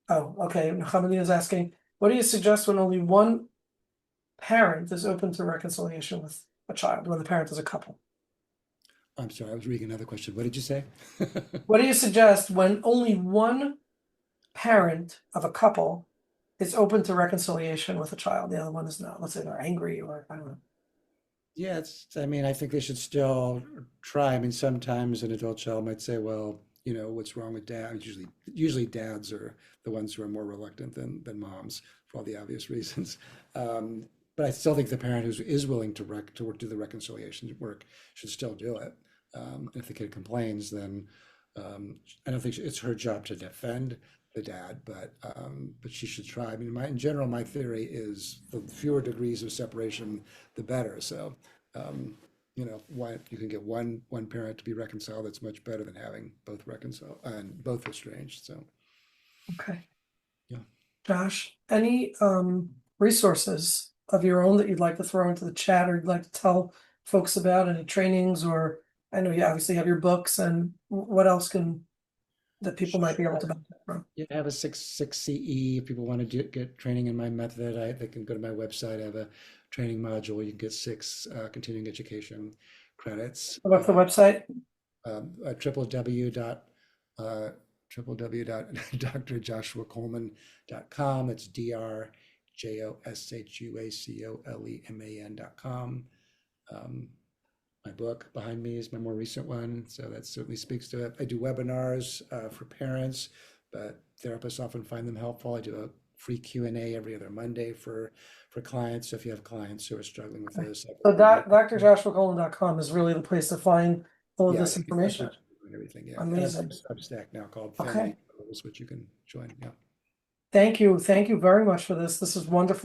Oh, okay. Hamidi is asking, what do you suggest when only one parent is open to reconciliation with a child, when the parent is a couple? I'm sorry, I was reading another question. What did you say? What do you suggest when only one parent of a couple is open to reconciliation with a child, the other one is not? Let's say they're angry or I don't know. Yeah, I mean, I think they should still try. I mean, sometimes an adult child might say, well, what's wrong with dad? Usually dads are the ones who are more reluctant than moms for all the obvious reasons. But I still think the parent who is willing to work, do the reconciliation work should still do it. If the kid complains, then I don't think it's her job to defend the dad, but she should try. I mean, in general, my theory is the fewer degrees of separation, the better. So, why you can get one parent to be reconciled, that's much better than having both reconciled and both estranged. So, Okay. yeah. Josh, any resources of your own that you'd like to throw into the chat or you'd like to tell folks about, any trainings, or I know you obviously have your books, and what else that people might be able to benefit from? Yeah, I have a six CE. If people want to get training in my method, they can go to my website. I have a training module. You can get six continuing education credits. What's the website? www dot www.drjoshuacoleman.com. It's drjoshuacoleman.com. My book behind me is my more recent one, so that certainly speaks to it. I do webinars for parents, but therapists often find them helpful. I do a free Q&A every other Monday for clients. So if you have clients who are struggling with this, So drjoshuacoleman.com is really the place to find all of yeah, this information. and everything. Yeah, Amazing. And I have a Substack now called Okay. Family Photos, which you can join. Yeah. Thank you. Thank you very much for this. This is wonderful.